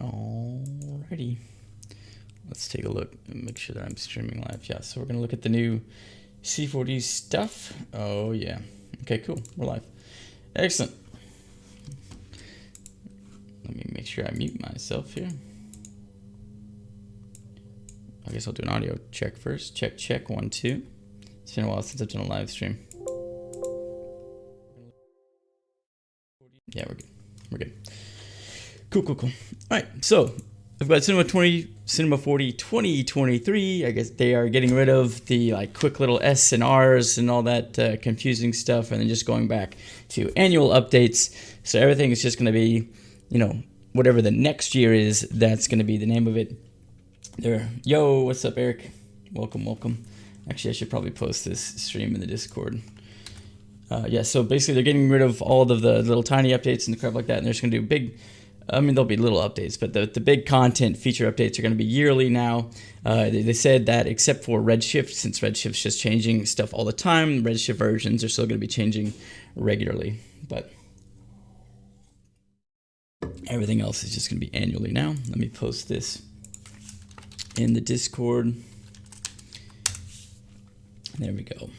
Alrighty, let's take a look and make sure that I'm streaming live. Yeah, so we're gonna look at the new C4D stuff. Oh yeah, okay, cool, we're live. Excellent. Let me make sure I mute myself here. I guess I'll do an audio check first. Check, check, 1, 2. It's been a while since I've done a live stream. Yeah, we're good. We're good. Cool, cool, cool. All right, so I've got Cinema 40 2023. I guess they are getting rid of the like quick little S and R's and all that confusing stuff, and then just going back to annual updates. So everything is just going to be, you know, whatever the next year is, that's going to be the name of it. There. Yo, what's up, Eric? Welcome, welcome. Actually, I should probably post this stream in the Discord. Yeah, so basically they're getting rid of all of the little tiny updates and the crap like that, and they're just going to do big, I mean, there'll be little updates, but the big content feature updates are going to be yearly now. They said that except for Redshift, since Redshift's just changing stuff all the time, Redshift versions are still going to be changing regularly, but everything else is just going to be annually now. Let me post this in the Discord. There we go.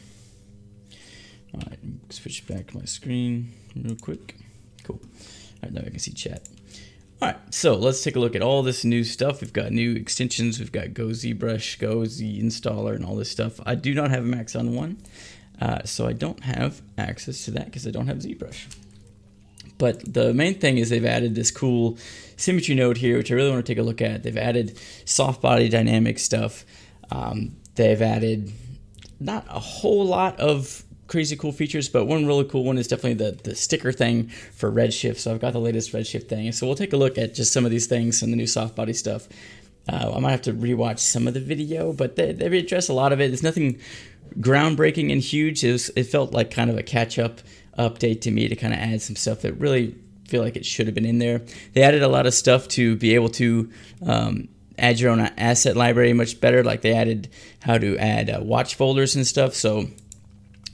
All right, switch back to my screen real quick. Cool. All right, now I can see chat. All right, so let's take a look at all this new stuff. We've got new extensions. We've got Go ZBrush, Go Z Installer, and all this stuff. I do not have a Max on one, so I don't have access to that because I don't have ZBrush. But the main thing is they've added this cool Symmetry node here, which I really want to take a look at. They've added soft body dynamic stuff. They've added not a whole lot of crazy cool features, but one really cool one is definitely the sticker thing for Redshift. So I've got the latest Redshift thing. So we'll take a look at just some of these things and the new soft body stuff. I might have to rewatch some of the video, but they address a lot of it. There's nothing groundbreaking and huge. It felt like kind of a catch-up update to me to kind of add some stuff that really feel like it should have been in there. They added a lot of stuff to be able to add your own asset library much better. Like they added how to add watch folders and stuff. So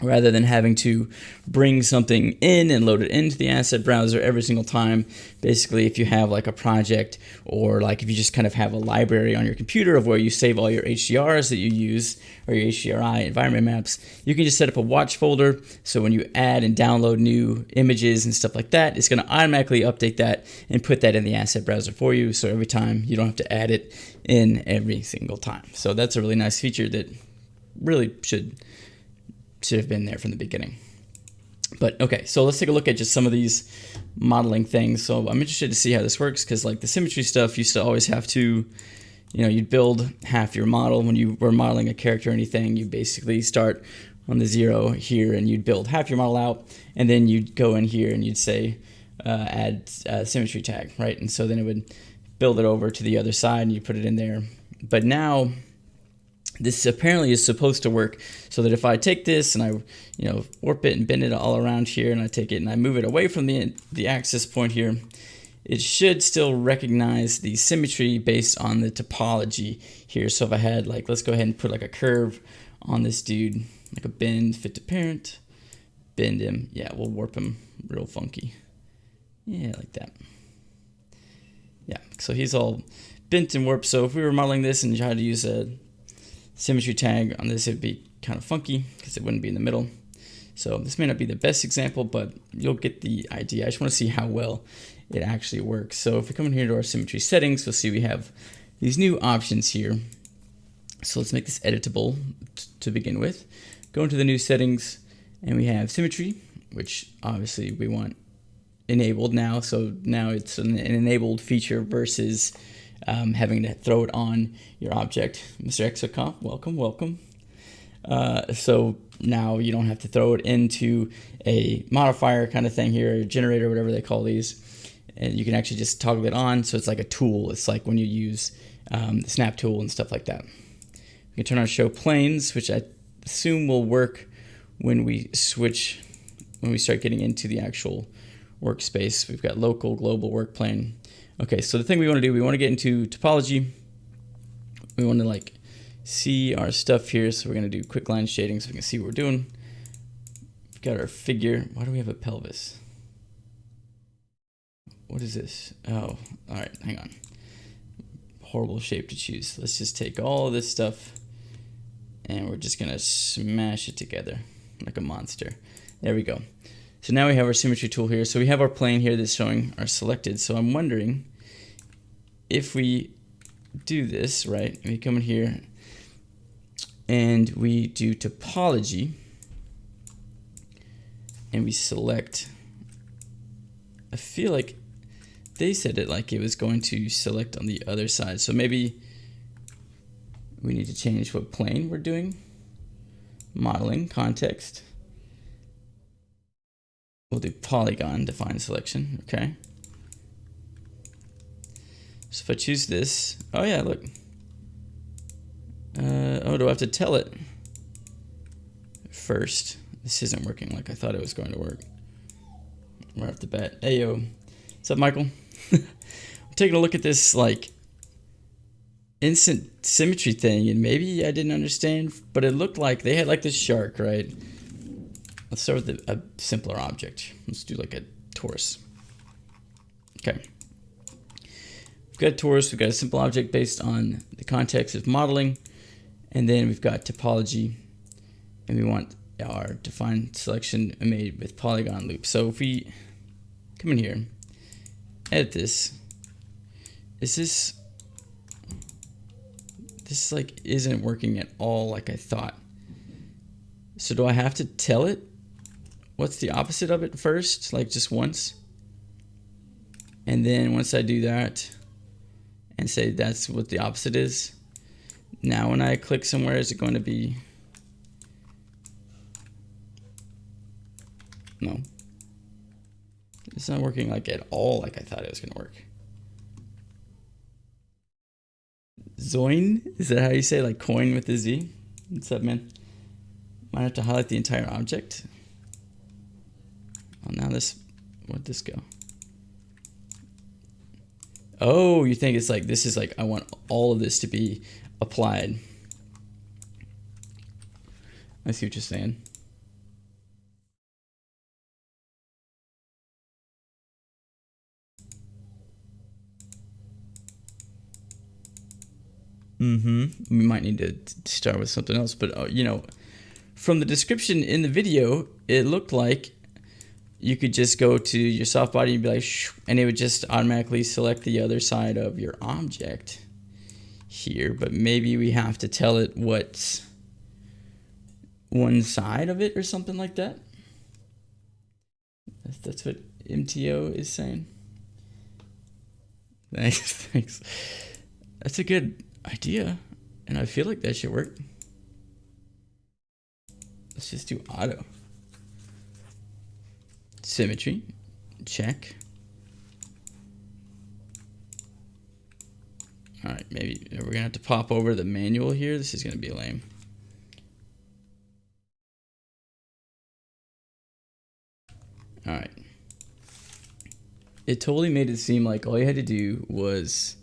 rather than having to bring something in and load it into the asset browser every single time, basically if you have like a project or like if you just kind of have a library on your computer of where you save all your HDRs that you use or your HDRI environment maps, you can just set up a watch folder. So when you add and download new images and stuff like that, it's going to automatically update that and put that in the asset browser for you. So every time you don't have to add it in every single time. So that's a really nice feature that really should have been there from the beginning. But okay, so let's take a look at just some of these modeling things. So I'm interested to see how this works because like the symmetry stuff used to always have to, you know, you'd build half your model when you were modeling a character or anything. You basically start on the 0 here and you'd build half your model out and then you'd go in here and you'd say add symmetry tag, right? And so then it would build it over to the other side and you put it in there. But now this apparently is supposed to work so that if I take this and I, you know, warp it and bend it all around here and I take it and I move it away from the axis point here, it should still recognize the symmetry based on the topology here. So if I had like, let's go ahead and put like a curve on this dude, like a bend, fit to parent, bend him. Yeah, we'll warp him real funky. Yeah, like that. Yeah, so he's all bent and warped. So if we were modeling this and tried to use a symmetry tag on this, it'd be kind of funky because it wouldn't be in the middle. So this may not be the best example, but you'll get the idea. I just want to see how well it actually works. So if we come in here to our symmetry settings, you'll see we have these new options here. So let's make this editable to begin with. Go into the new settings and we have symmetry, which obviously we want enabled now. So now it's an enabled feature versus having to throw it on your object. Mr. Exocomp, welcome, welcome. So now you don't have to throw it into a modifier kind of thing here, a generator, whatever they call these. And you can actually just toggle it on. So it's like a tool. It's like when you use the snap tool and stuff like that. We can turn on show planes, which I assume will work when we switch, when we start getting into the actual workspace. We've got local, global, work plane. Okay, so the thing we want to do, we want to get into topology. We want to like see our stuff here. So we're going to do quick line shading so we can see what we're doing. We've got our figure. Why do we have a pelvis? What is this? Oh, all right, hang on. horrible shape to choose. Let's just take all of this stuff and we're just gonna smash it together like a monster. There we go. So now we have our symmetry tool here. So we have our plane here that's showing our selected. So I'm wondering if we do this, right? We come in here and we do topology and we select, I feel like they said it like it was going to select on the other side. So maybe we need to change what plane we're doing. Modeling, context. We'll do polygon, define selection, okay. So if I choose this, oh yeah, look. Oh, do I have to tell it first? This isn't working like I thought it was going to work. Right off the bat. Hey yo, what's up, Michael? I'm taking a look at this like instant symmetry thing, and maybe I didn't understand, but it looked like they had like this shark, right? Let's start with a simpler object. Let's do like a torus. Okay. We've got a torus, we've got a simple object based on the context of modeling, and then we've got topology, and we want our define selection made with polygon loop. So if we come in here, edit this, this like isn't working at all like I thought. So do I have to tell it what's the opposite of it first, like just once? And then once I do that and say that's what the opposite is, now when I click somewhere, is it going to be, no. It's not working like at all like I thought it was going to work. Zoin, is that how you say like coin with the Z? What's up, man? Might have to highlight the entire object. Oh, now this, where'd this go? Oh, you think it's like, this is like, I want all of this to be applied. I see what you're saying. We might need to start with something else, but you know, from the description in the video, it looked like you could just go to your soft body and be like, shh, and it would just automatically select the other side of your object here. But maybe we have to tell it what's one side of it or something like that. That's what MTO is saying. Thanks. That's a good idea, and I feel like that should work. Let's just do auto. Symmetry, check. All right, maybe we're gonna have to pop over the manual here. This is gonna be lame. All right. It totally made it seem like all you had to do was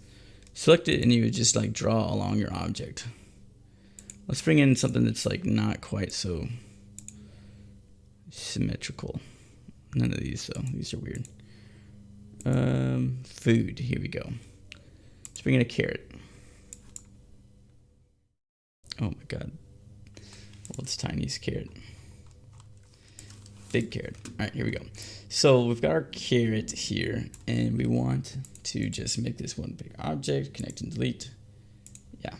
select it and you would just like draw along your object. Let's bring in something that's like not quite so symmetrical. None of these though, these are weird. Food, here we go. Let's bring in a carrot. Oh my God. World's tiniest carrot. Big carrot. All right, here we go. So we've got our carrot here, and we want to just make this one big object, connect and delete. Yeah,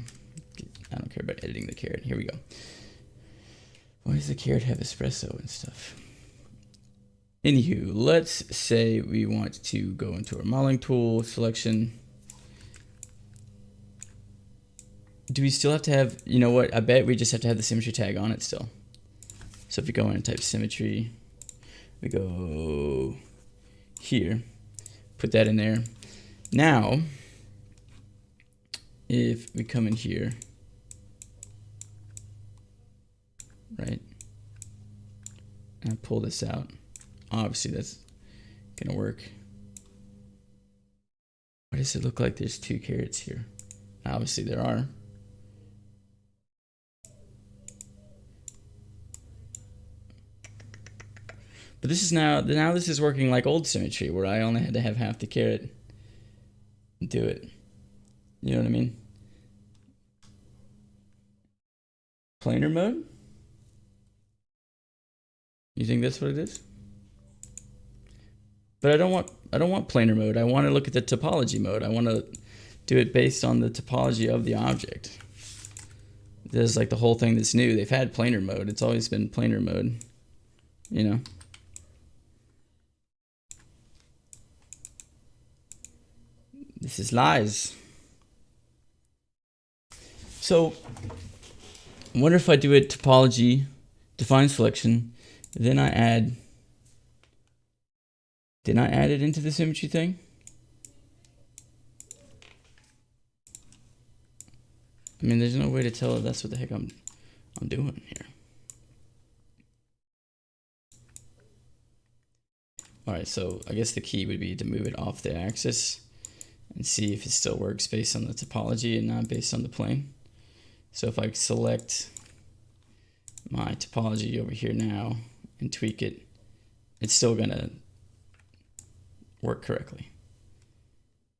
I don't care about editing the carrot. Here we go. Why does the carrot have espresso and stuff? Anywho, let's say we want to go into our modeling tool, selection. Do we still have to have, you know what, I bet we just have to have the symmetry tag on it still. So if we go in and type symmetry, we go here, put that in there. Now, if we come in here, right, and I pull this out, obviously that's gonna work. Why does it look like there's two carrots here? Obviously there are. But this is now this is working like old symmetry where I only had to have half the carrot do it. You know what I mean? Planar mode? You think that's what it is? But I don't want planar mode. I want to look at the topology mode. I want to do it based on the topology of the object. This is like the whole thing that's new. They've had planar mode. It's always been planar mode, you know? This is lies. So, I wonder if I do a topology, define selection, then I add, didn't I add it into the symmetry thing? I mean, there's no way to tell if that's what the heck I'm doing here. All right, so I guess the key would be to move it off the axis and see if it still works based on the topology and not based on the plane. So if I select my topology over here now and tweak it, it's still gonna work correctly.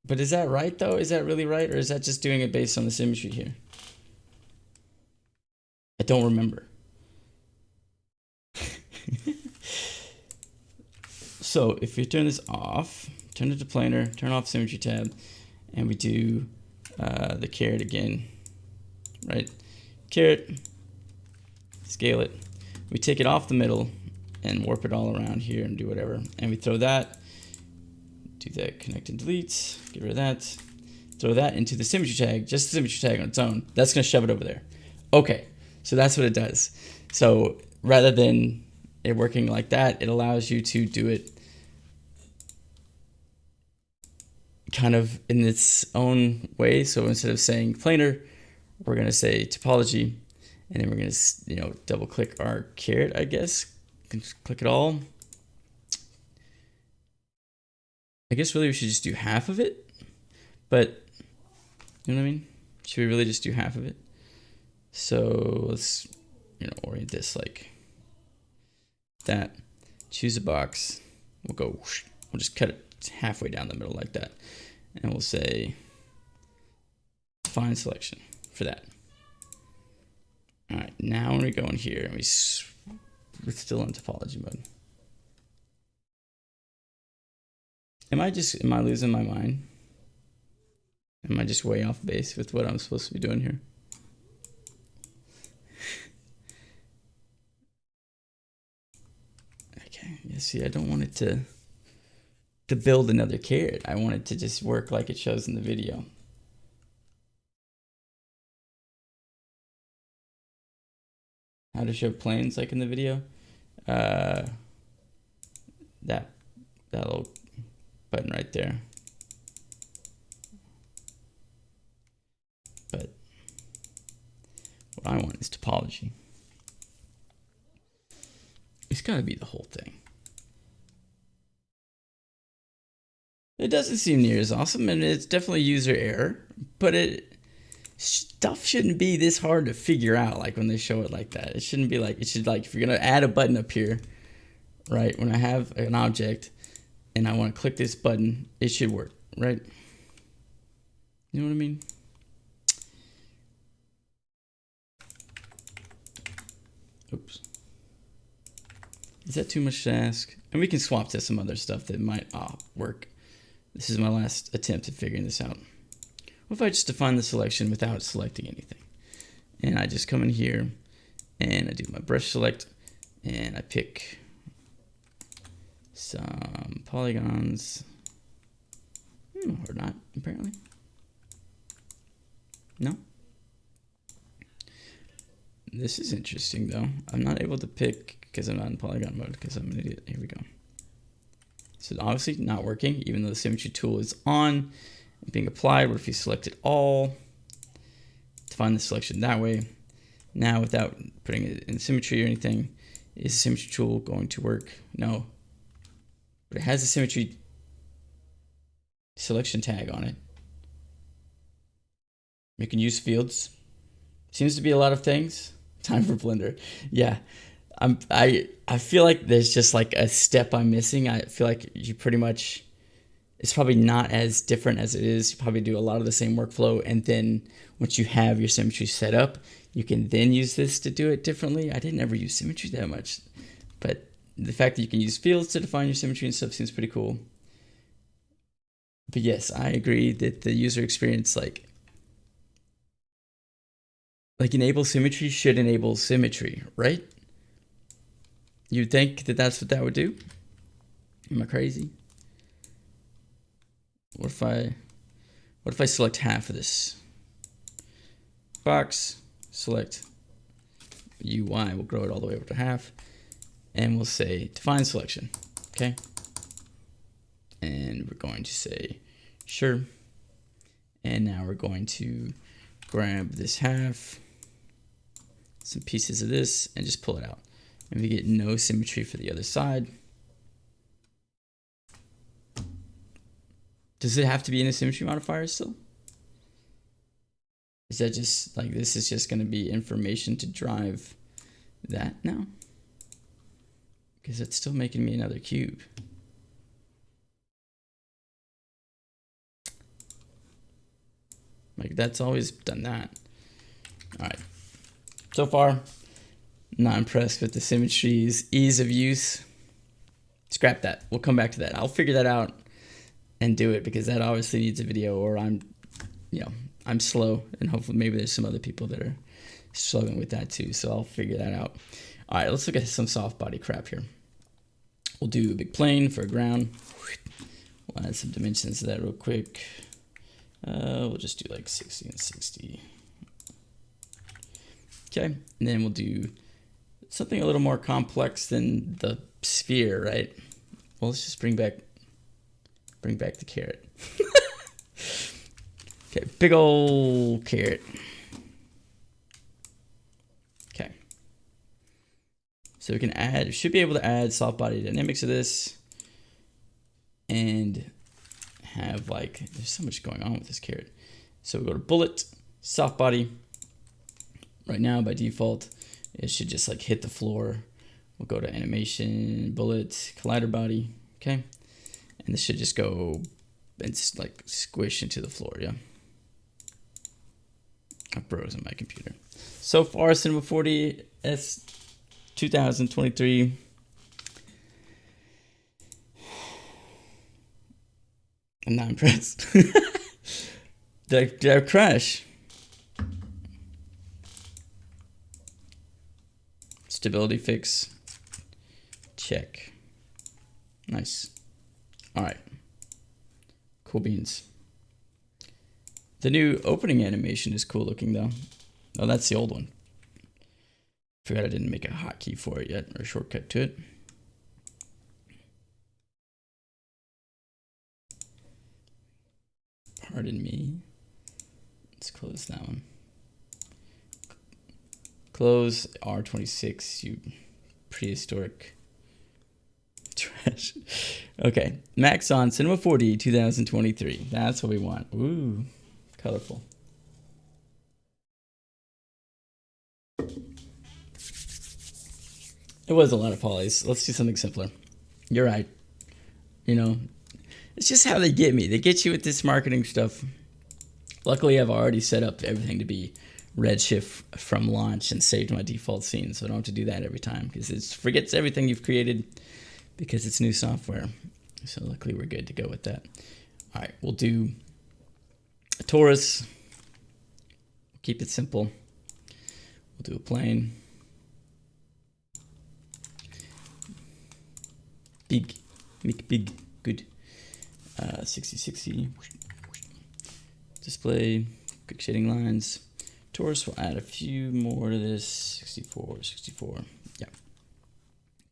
But is that right though? Is that really right? Or is that just doing it based on the symmetry here? I don't remember. So if you turn this off, turn it to planar, turn off symmetry tab, and we do the caret again, right? Caret, scale it. We take it off the middle and warp it all around here and do whatever. And we throw that, do that connect and delete, get rid of that, throw that into the symmetry tag, just the symmetry tag on its own. That's gonna shove it over there. Okay, so that's what it does. So rather than it working like that, it allows you to do it kind of in its own way. So instead of saying planar, we're gonna say topology, and then we're gonna, you know, double click our caret, I guess. Click it all. I guess really we should just do half of it, but you know what I mean? Should we really just do half of it? So let's, you know, orient this like that. Choose a box. We'll go, we'll just cut it halfway down the middle like that. And we'll say define selection for that. All right, now when we go in here and we're still in topology mode. Am I losing my mind? Am I just way off base with what I'm supposed to be doing here? Okay, yeah, see, I don't want it to build another caret. I want it to just work like it shows in the video. How to show planes like in the video. That little button right there. But what I want is topology. It's got to be the whole thing. It doesn't seem near as awesome, and it's definitely user error, but stuff shouldn't be this hard to figure out, like when they show it like that. It shouldn't be like, it should, like, if you're gonna add a button up here, right, when I have an object and I want to click this button, it should work, right? You know what I mean? Oops. Is that too much to ask? And we can swap to some other stuff that might work. This is my last attempt at figuring this out. What if I just define the selection without selecting anything? And I just come in here and I do my brush select and I pick some polygons, or not, apparently. No? This is interesting though. I'm not able to pick because I'm not in polygon mode because I'm an idiot. Here we go. So obviously not working, even though the symmetry tool is on and being applied. What if you select it all? Define the selection that way. Now without putting it in symmetry or anything, is the symmetry tool going to work? No. But it has a symmetry selection tag on it. You can use fields. Seems to be a lot of things. Time for Blender. Yeah. I feel like there's just like a step I'm missing. I feel like you pretty much it's probably not as different as it is. You probably do a lot of the same workflow, and then once you have your symmetry set up, you can then use this to do it differently. I didn't ever use symmetry that much, but the fact that you can use fields to define your symmetry and stuff seems pretty cool. But yes, I agree that the user experience, like enable symmetry should enable symmetry, right? You'd think that that's what that would do. Am I crazy? What if I select half of this box, select UI, we'll grow it all the way over to half, and we'll say define selection, okay? And we're going to say sure. And now we're going to grab this half, some pieces of this, and just pull it out. And we get no symmetry for the other side. Does it have to be in a symmetry modifier still? Is that just like, this is just going to be information to drive that now? Because it's still making me another cube. Like, that's always done that. All right. So far, not impressed with the symmetry's ease of use. Scrap that. We'll come back to that. I'll figure that out and do it, because that obviously needs a video, or I'm slow, and hopefully maybe there's some other people that are struggling with that too. So I'll figure that out. All right, let's look at some soft body crap here. We'll do a big plane for a ground. We'll add some dimensions to that real quick. We'll just do like 60 and 60. Okay, and then we'll do something a little more complex than the sphere, right? Well, let's just bring back the carrot. Okay, big old carrot. Okay. So we can should be able to add soft body dynamics to this, and have like, there's so much going on with this carrot. So we go to bullet, soft body. Right now by default, it should just like hit the floor. We'll go to animation, bullet, collider body, okay? And this should just go and like squish into the floor, yeah? I froze on my computer. So far, Cinema 4DS 2023. I'm not impressed. Did I crash? Stability fix. Check. Nice. All right. Cool beans. The new opening animation is cool looking though. Oh, that's the old one. Forgot I didn't make a hotkey for it yet, or a shortcut to it. Pardon me. Let's close that one. Close R26, you prehistoric trash. Okay, max on Cinema 4D 2023. That's what we want. Ooh, colorful. It was a lot of polys. Let's do something simpler. You're right. You know, it's just how they get me. They get you with this marketing stuff. Luckily, I've already set up everything to be Redshift from launch and saved my default scene, so I don't have to do that every time, because it forgets everything you've created because it's new software. So luckily, we're good to go with that. All right, we'll do a torus. Keep it simple. We'll do a plane. Big, make big, good. 60. Display, quick shading lines. Torus, we'll add a few more to this. 64. Yeah.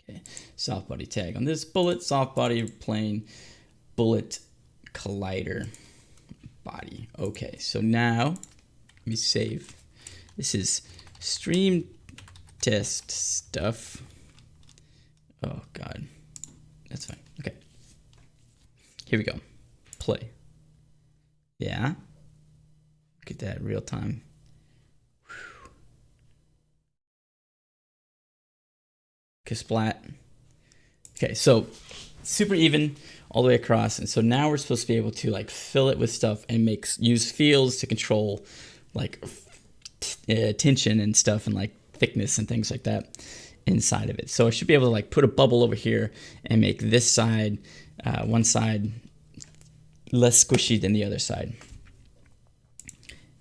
Okay. Soft body tag on this bullet, soft body plane, bullet collider body. Okay, so now let me save. This is stream test stuff. Oh God, that's fine. Okay, here we go. Play. Yeah. Look at that real time. Kasplat. Okay, so super even all the way across. And so now we're supposed to be able to like fill it with stuff and use fields to control like tension and stuff and like thickness and things like that inside of it. So I should be able to like put a bubble over here and make this side, one side less squishy than the other side.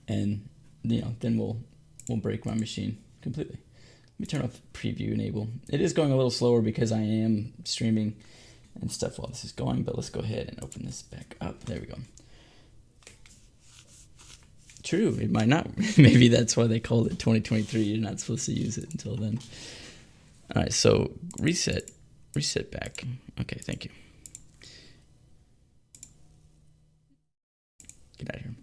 And then we'll break my machine completely. Let me turn off preview enable. It is going a little slower because I am streaming and stuff while this is going, but let's go ahead and open this back up. There we go. True, it might not. Maybe that's why they called it 2023. You're not supposed to use it until then. All right, so reset back. Okay, thank you. Get out of here.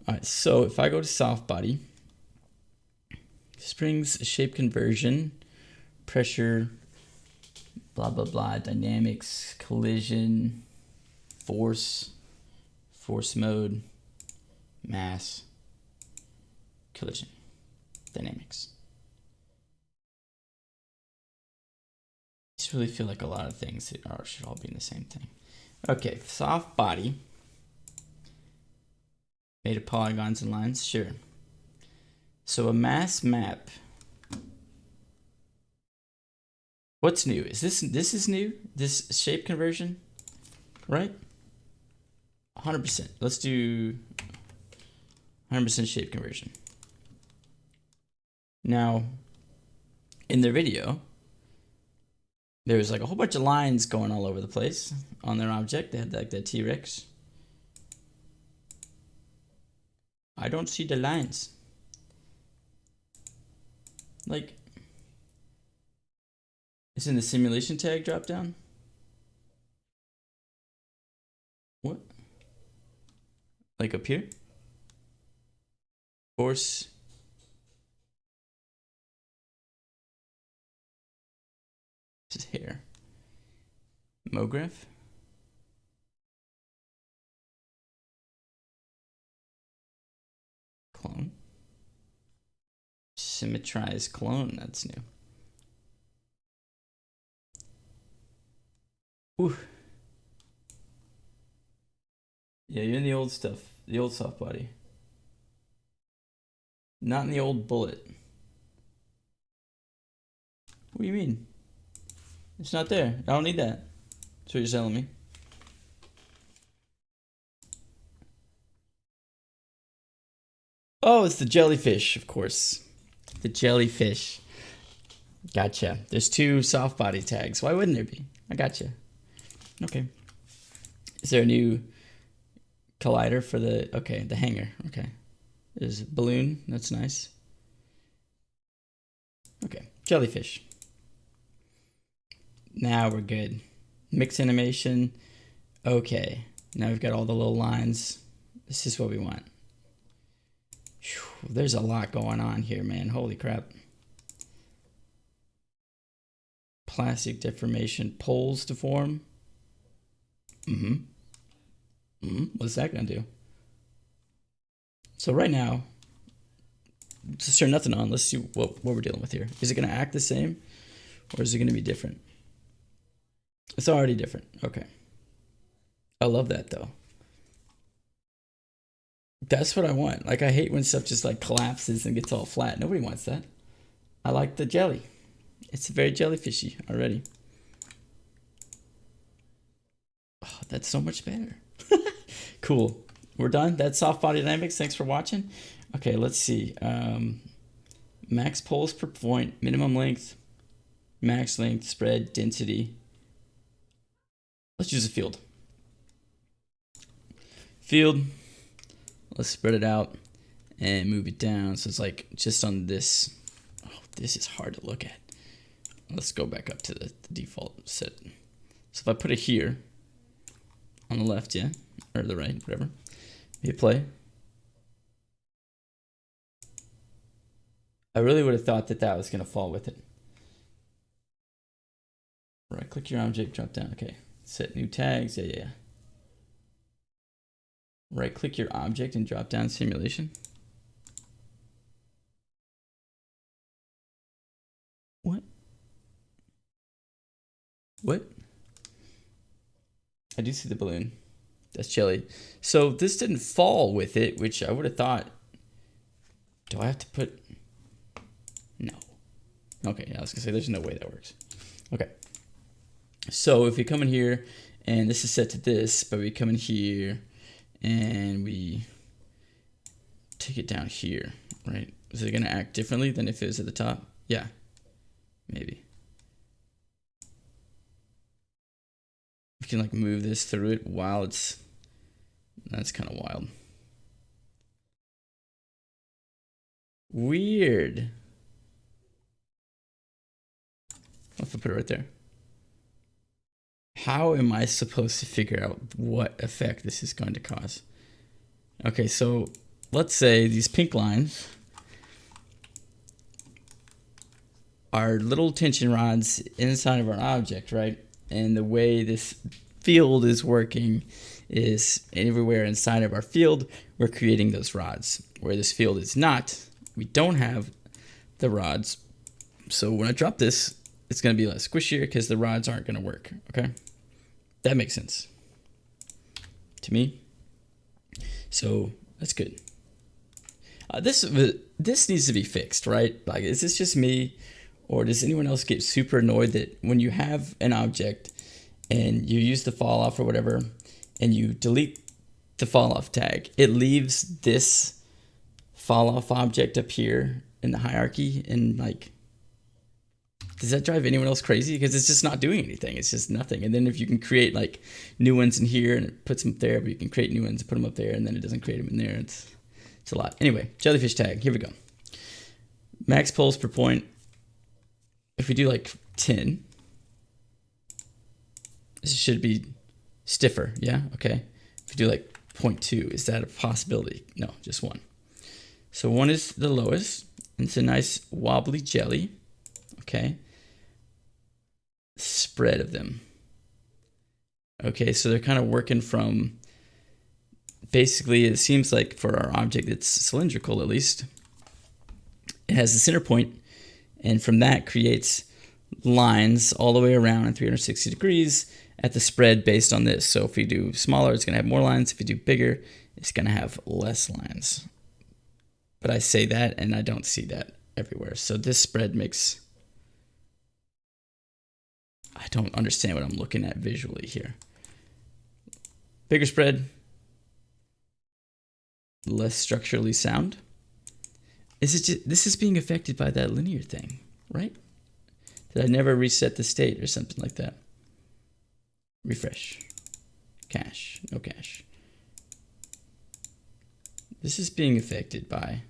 All right, so if I go to soft body, springs, shape conversion, pressure, blah, blah, blah, dynamics, collision, force mode, mass, collision, dynamics. I just really feel like a lot of things should all be in the same thing. Okay, soft body. Made of polygons and lines, sure. So a mass map. What's new? Is this is new? This shape conversion, right? 100%. Let's do 100% shape conversion. Now, in their video, there was like a whole bunch of lines going all over the place on their object. They had like that T-Rex. I don't see the lines. Like, it's in the simulation tag drop down. What? Like up here? Force. This is hair. MoGraph. Clone. Symmetrize clone, that's new. Ooh. Yeah, you're in the old stuff, the old soft body. Not in the old bullet. What do you mean? It's not there. I don't need that. That's what you're telling me. Oh, it's the jellyfish, of course. The jellyfish. Gotcha. There's two soft body tags. Why wouldn't there be? I gotcha. Okay. Is there a new collider for the, okay, the hanger. Okay. There's a balloon. That's nice. Okay. Jellyfish. Now we're good. Mix animation. Okay. Now we've got all the little lines. This is what we want. Whew, there's a lot going on here, man. Holy crap. Plastic deformation. Poles to form. What's that gonna do? So right now, let's turn nothing on. Let's see what we're dealing with here. Is it gonna act the same or is it gonna be different? It's already different. Okay. I love that though. That's what I want. Like, I hate when stuff just like collapses and gets all flat. Nobody wants that. I like the jelly. It's very jellyfishy already. Oh, that's so much better. Cool. We're done. That's soft body dynamics. Thanks for watching. Okay, let's see. Max poles per point, minimum length, max length, spread, density. Let's use a field. Field. Let's spread it out and move it down. So it's like just on this. Oh, this is hard to look at. Let's go back up to the default set. So if I put it here on the left, yeah, or the right, whatever. Hit play. I really would have thought that that was going to fall with it. Right, click your object, drop down. Okay, set new tags. Yeah. Right click your object and drop down simulation. What? I do see the balloon. That's jelly. So this didn't fall with it, which I would have thought. Do I have to put? No. Okay, yeah, I was gonna say there's no way that works. Okay. So if we come in here, and this is set to this, but we come in here, and we take it down here, right? Is it gonna act differently than if it was at the top? Yeah, maybe. We can like move this through it while it's, that's kind of wild. Weird. I'll put it right there. How am I supposed to figure out what effect this is going to cause? Okay, so let's say these pink lines are little tension rods inside of our object, right? And the way this field is working is everywhere inside of our field, we're creating those rods. Where this field is not, we don't have the rods. So when I drop this, it's going to be less squishier because the rods aren't going to work, okay? That makes sense to me. So that's good. This needs to be fixed, right? Like, is this just me? Or does anyone else get super annoyed that when you have an object and you use the fall off or whatever, and you delete the fall off tag, it leaves this fall off object up here in the hierarchy? And like, does that drive anyone else crazy? Because it's just not doing anything. It's just nothing. And then if you can create like new ones in here and it puts them up there, but you can create new ones and put them up there, and then it doesn't create them in there. It's a lot. Anyway, jellyfish tag. Here we go. Max pulse per point. If we do like 10, this should be stiffer. Yeah. Okay. If we do like 0.2, is that a possibility? No, just 1. So 1 is the lowest. It's a nice wobbly jelly. Okay. Spread of them. Okay, so they're kind of working from, basically it seems like for our object it's cylindrical at least. It has the center point, and from that creates lines all the way around in 360 degrees at the spread based on this. So if we do smaller, it's going to have more lines. If we do bigger, it's going to have less lines. But I say that and I don't see that everywhere. So this spread makes, I don't understand what I'm looking at visually here. Bigger spread, less structurally sound. Is it just, this is being affected by that linear thing, right? Did I never reset the state or something like that? Refresh. Cache. No cache. This is being affected by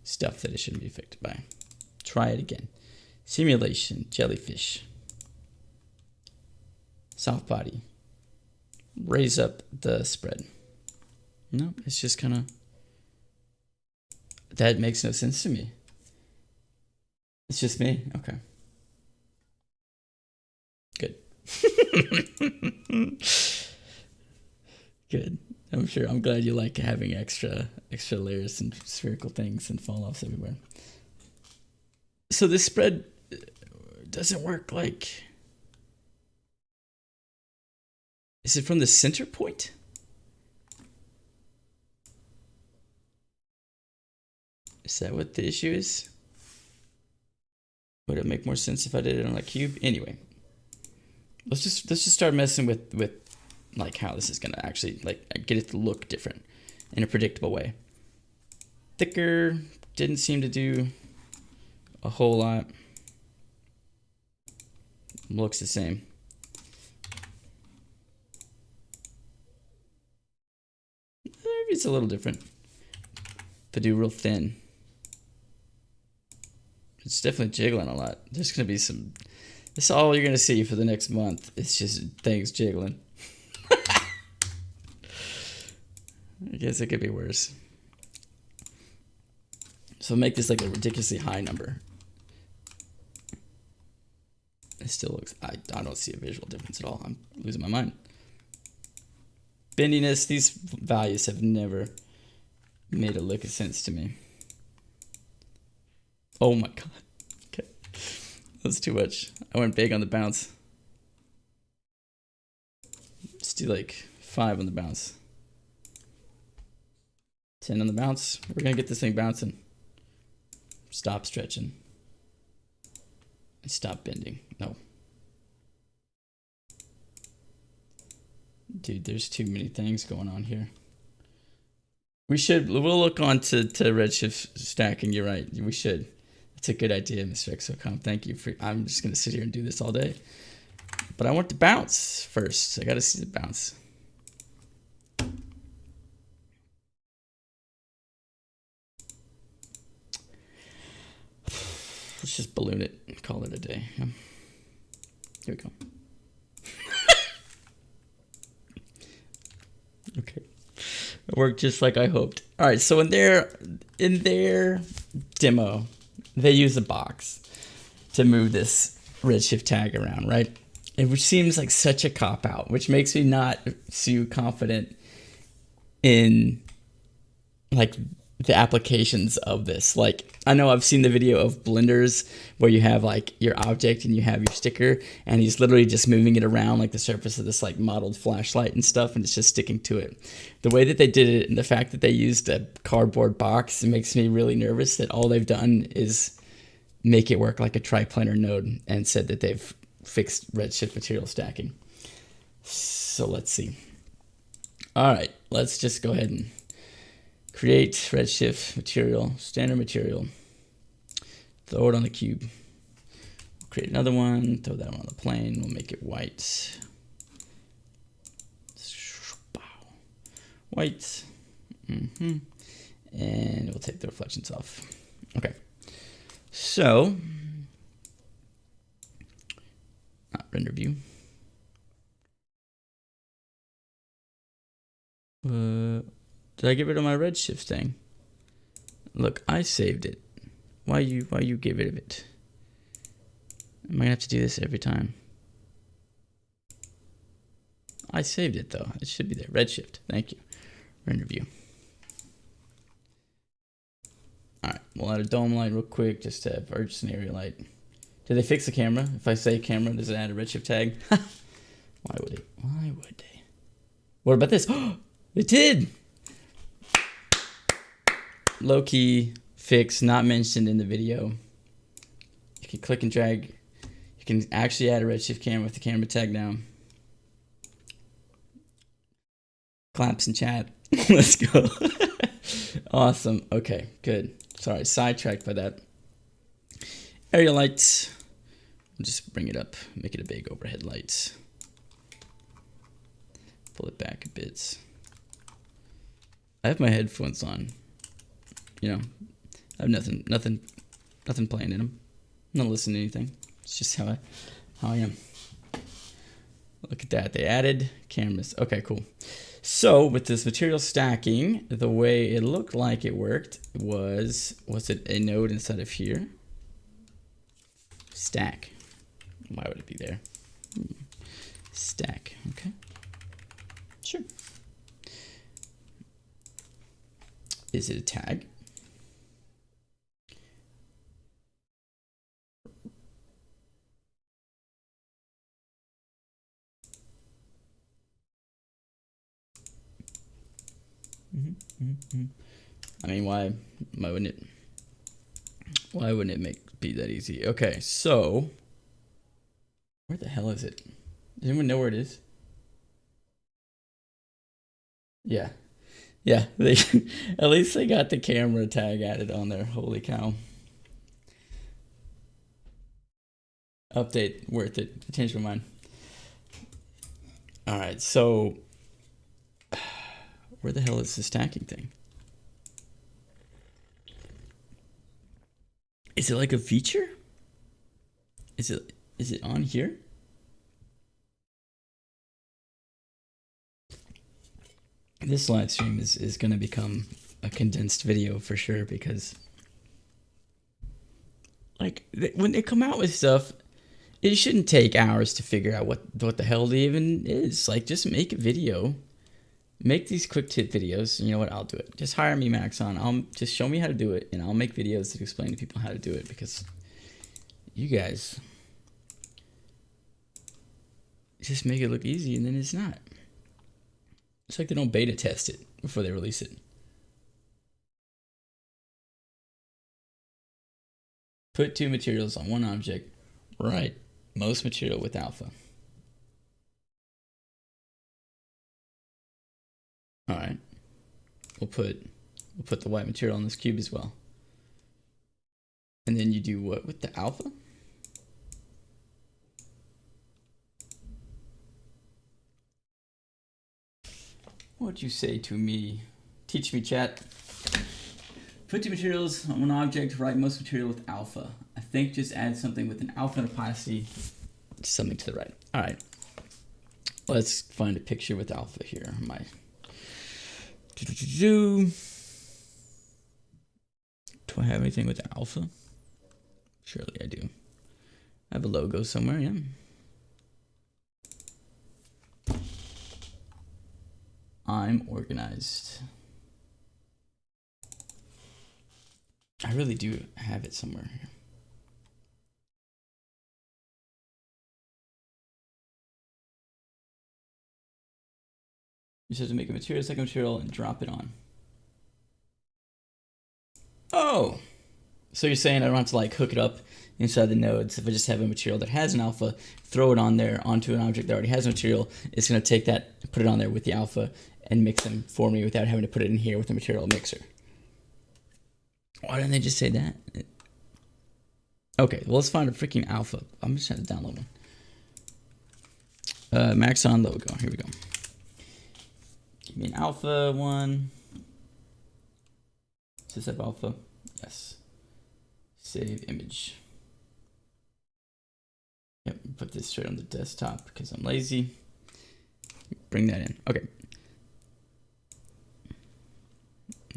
stuff that it shouldn't be affected by. Try it again. Simulation. Jellyfish. Soft body. Raise up the spread. No, it's just kind of... That makes no sense to me. It's just me. Okay. Good. Good. I'm glad you like having extra layers and spherical things and fall offs everywhere. So this spread doesn't work like... Is it from the center point? Is that what the issue is? Would it make more sense if I did it on a cube? Anyway, let's just start messing with like how this is gonna actually like get it to look different in a predictable way. Thicker didn't seem to do a whole lot. Looks the same. Maybe it's a little different. If I do real thin. It's definitely jiggling a lot. There's going to be some... That's all you're going to see for the next month. It's just things jiggling. I guess it could be worse. So make this like a ridiculously high number. It still looks... I don't see a visual difference at all. I'm losing my mind. Bendiness. These values have never made a lick of sense to me. Oh my god. Okay. That's too much. I went big on the bounce. Let's do like 5 on the bounce. 10 on the bounce. We're gonna get this thing bouncing. Stop stretching. And stop bending. No. Dude, there's too many things going on here. We'll look on to Redshift stacking. You're right. We should. That's a good idea, Mr. Exocom. Thank you for, I'm just gonna sit here and do this all day. But I want the bounce first. I gotta see the bounce. Let's just balloon it and call it a day. Here we go. Okay. It worked just like I hoped. All right, so in their demo, they use a box to move this Redshift tag around, right? Which seems like such a cop-out, which makes me not too confident in like the applications of this. Like, I know I've seen the video of blenders where you have like your object and you have your sticker, and he's literally just moving it around like the surface of this like modeled flashlight and stuff, and it's just sticking to it. The way that they did it and the fact that they used a cardboard box, it makes me really nervous that all they've done is make it work like a triplanar node and said that they've fixed Redshift material stacking. So let's see. All right, let's just go ahead and create Redshift material, standard material. Throw it on the cube. We'll create another one, throw that one on the plane. We'll make it white. White. And we'll take the reflections off. Okay. So, render view. Did I get rid of my Redshift thing? Look, I saved it. Why you get rid of it? Am I gonna have to do this every time? I saved it though. It should be there. Redshift. Thank you. Render view. Alright, we'll add a dome light real quick just to have urge scenario light. Did they fix the camera? If I say camera, does it add a Redshift tag? Why would it? Why would they? What about this? It did! Low key fix, not mentioned in the video. You can click and drag. You can actually add a Redshift camera with the camera tag down. Claps in chat. Let's go. Awesome. Okay, good. Sorry, sidetracked by that. Area lights. We'll just bring it up, make it a big overhead light. Pull it back a bit. I have my headphones on. You know, I have nothing playing in them. I'm not listening to anything. It's just how I am. Look at that. They added cameras. Okay, cool. So with this material stacking, the way it looked like it worked was it a node inside of here? Stack. Why would it be there? Stack. Okay. Sure. Is it a tag? I mean, why wouldn't it be that easy? Okay, so where the hell is it? Does anyone know where it is? Yeah, they at least they got the camera tag added on there. Holy cow! Update worth it. I changed my mind. All right, so where the hell is the stacking thing? Is it like a feature? Is it on here? This live stream is going to become a condensed video for sure, because like when they come out with stuff, it shouldn't take hours to figure out what the hell it even is. Like, just make a video. Make these quick tip videos, and you know what? I'll do it. Just hire me, Maxon. I'll just show me how to do it, and I'll make videos that explain to people how to do it, because you guys just make it look easy, and then it's not. It's like they don't beta test it before they release it. Put two materials on one object. Right. Most material with alpha. All right. We'll put the white material on this cube as well. And then you do what with the alpha? What would you say to me? Teach me, chat. Put two materials on one object, write most material with alpha. I think just add something with an alpha and opacity, something to the right. All right. Let's find a picture with alpha here. Do I have anything with alpha? Surely I do. I have a logo somewhere, yeah. I'm organized. I really do have it somewhere here. You just have to make a material, second material, and drop it on. Oh! So you're saying I don't have to like hook it up inside the nodes. If I just have a material that has an alpha, throw it on there onto an object that already has a material, it's going to take that, put it on there with the alpha, and mix them for me without having to put it in here with a material mixer. Why didn't they just say that? Okay, well, let's find a freaking alpha. I'm just trying to download one. Max on logo. Here we go. Give me an alpha one. Does this have alpha? Yes. Save image. Yep, put this straight on the desktop because I'm lazy. Bring that in. Okay.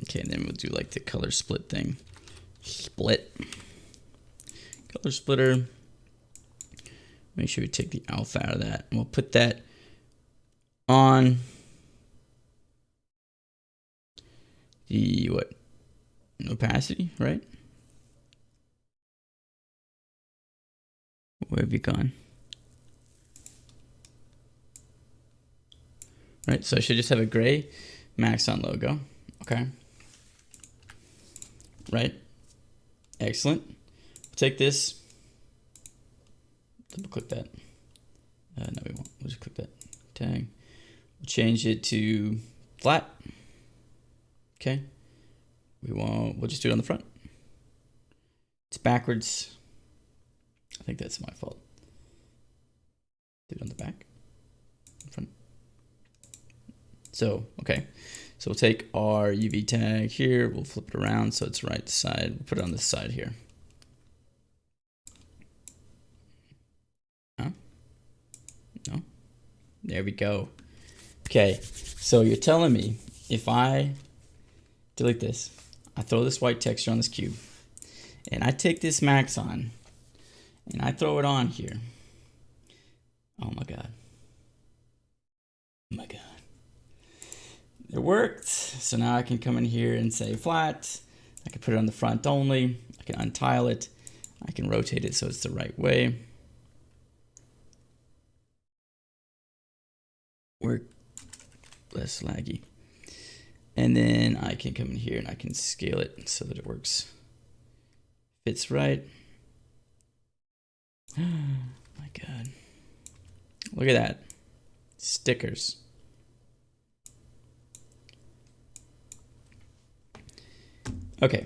Okay, and then we'll do like the color split thing. Split. Color splitter. Make sure we take the alpha out of that. And we'll put that on the what? Opacity, right? Where have you gone? Right, so I should just have a gray max on logo. Okay. Right. Excellent. Take this. Double click that. No, we won't. We'll just click that tag. We'll change it to flat. Okay. We'll just do it on the front. It's backwards. I think that's my fault. Do it on the back. Front. So, okay. So we'll take our UV tag here. We'll flip it around so it's right side. We'll put it on this side here. Huh? No? There we go. Okay. So you're telling me if I delete this, I throw this white texture on this cube, and I take this max on, and I throw it on here. Oh my God. Oh my God. It worked. So now I can come in here and say flat. I can put it on the front only. I can untile it. I can rotate it so it's the right way. Work less laggy. And then I can come in here and I can scale it so that it works. Fits right. Oh my God. Look at that. Stickers. Okay.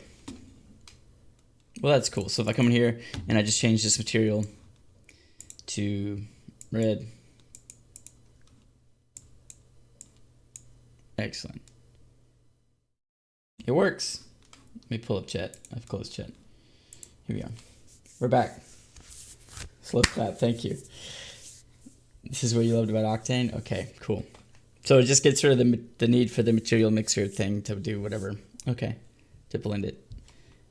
Well, that's cool. So if I come in here and I just change this material to red. Excellent. It works. Let me pull up chat. I've closed chat. Here we are. We're back. Slip clap. Thank you. This is what you loved about Octane? Okay, cool. So it just gets rid of the need for the material mixer thing to do whatever. Okay. To blend it.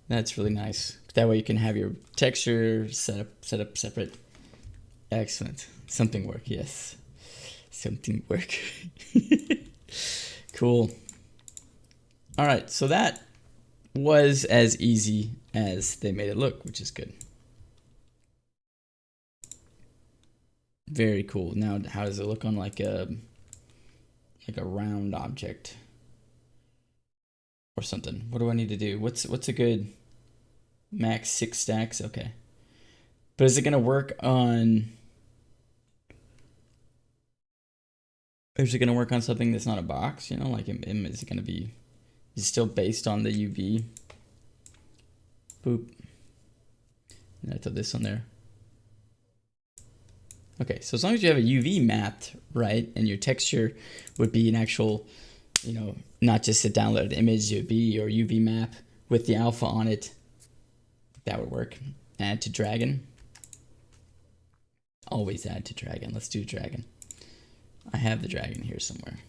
That's really nice. That way you can have your texture set up separate. Excellent. Something work, yes. Something work. Cool. All right, so that was as easy as they made it look, which is good. Very cool. Now, how does it look on like a like a round object or something. What do I need to do? What's a good max 6 stacks? Okay. But is it going to work on... Is it going to work on something that's not a box? You know, like, is it going to be... Is it still based on the UV? Boop. And I throw this on there. Okay, so as long as you have a UV mapped, right, and your texture would be an actual, you know, not just a downloaded image, it would be your UV map with the alpha on it, that would work. Add to dragon. Always add to dragon. Let's do dragon. I have the dragon here somewhere.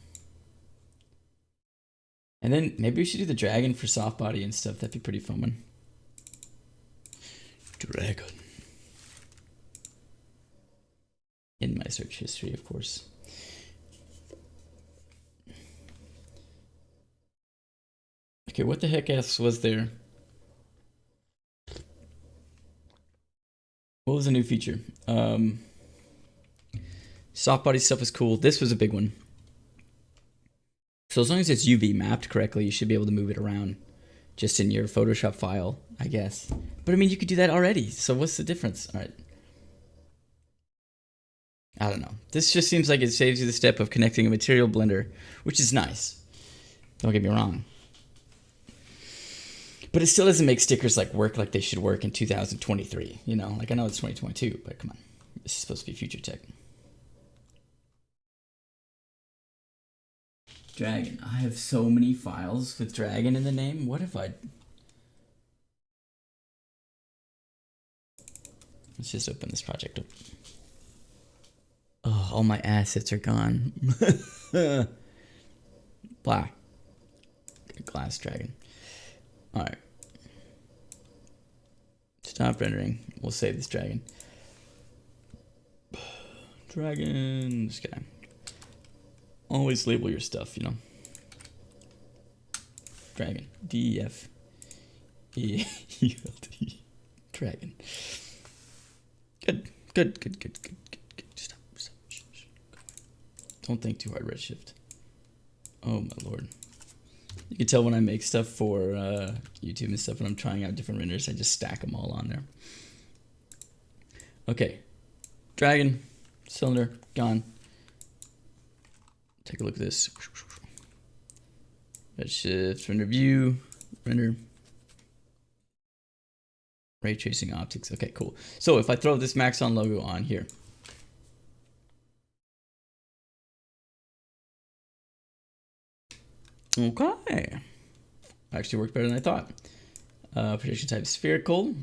And then maybe we should do the dragon for soft body and stuff. That'd be pretty fun one. Dragon. In my search history, of course. Okay, what the heck else was there? What was a new feature? Soft body stuff is cool. This was a big one. So as long as it's UV mapped correctly, you should be able to move it around just in your Photoshop file, I guess. But I mean, you could do that already. So what's the difference? All right. I don't know. This just seems like it saves you the step of connecting a material blender, which is nice. Don't get me wrong. But it still doesn't make stickers like work like they should work in 2023. You know, like I know it's 2022, but come on. This is supposed to be future tech. Dragon. I have so many files with dragon in the name. What if I... Let's just open this project up. Oh, all my assets are gone. Blah. Glass dragon. All right. Stop rendering. We'll save this dragon. Dragon. Just kidding. Always label your stuff, you know. Dragon. D-E-F-E-L-D. Dragon. Good. Stop. Don't think too hard, Redshift. Oh my lord. You can tell when I make stuff for YouTube and stuff, when I'm trying out different renders, I just stack them all on there. Okay. Dragon. Cylinder. Gone. Take a look at this. Redshift, render view, render. Ray tracing optics. Okay, cool. So if I throw this Maxon logo on here. Okay. Actually worked better than I thought. Projection type spherical.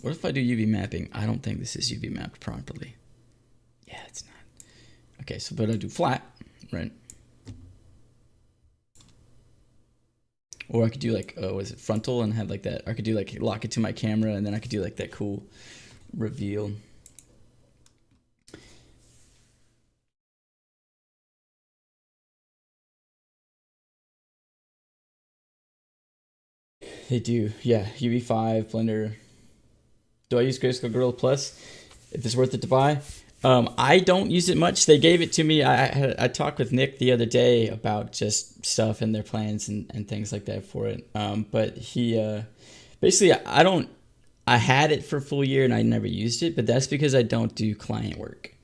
What if I do UV mapping? I don't think this is UV mapped properly. Yeah, it's not. Okay, so but I do flat, right? Or I could do like, was it frontal and have like that? I could do like lock it to my camera and then I could do like that cool reveal. They do, yeah. UV5, Blender. Do I use Grayscale Gorilla Plus? If it's worth it to buy? I don't use it much. They gave it to me. I talked with Nick the other day about just stuff and their plans and things like that for it. But he basically I had it for a full year and I never used it, but that's because I don't do client work.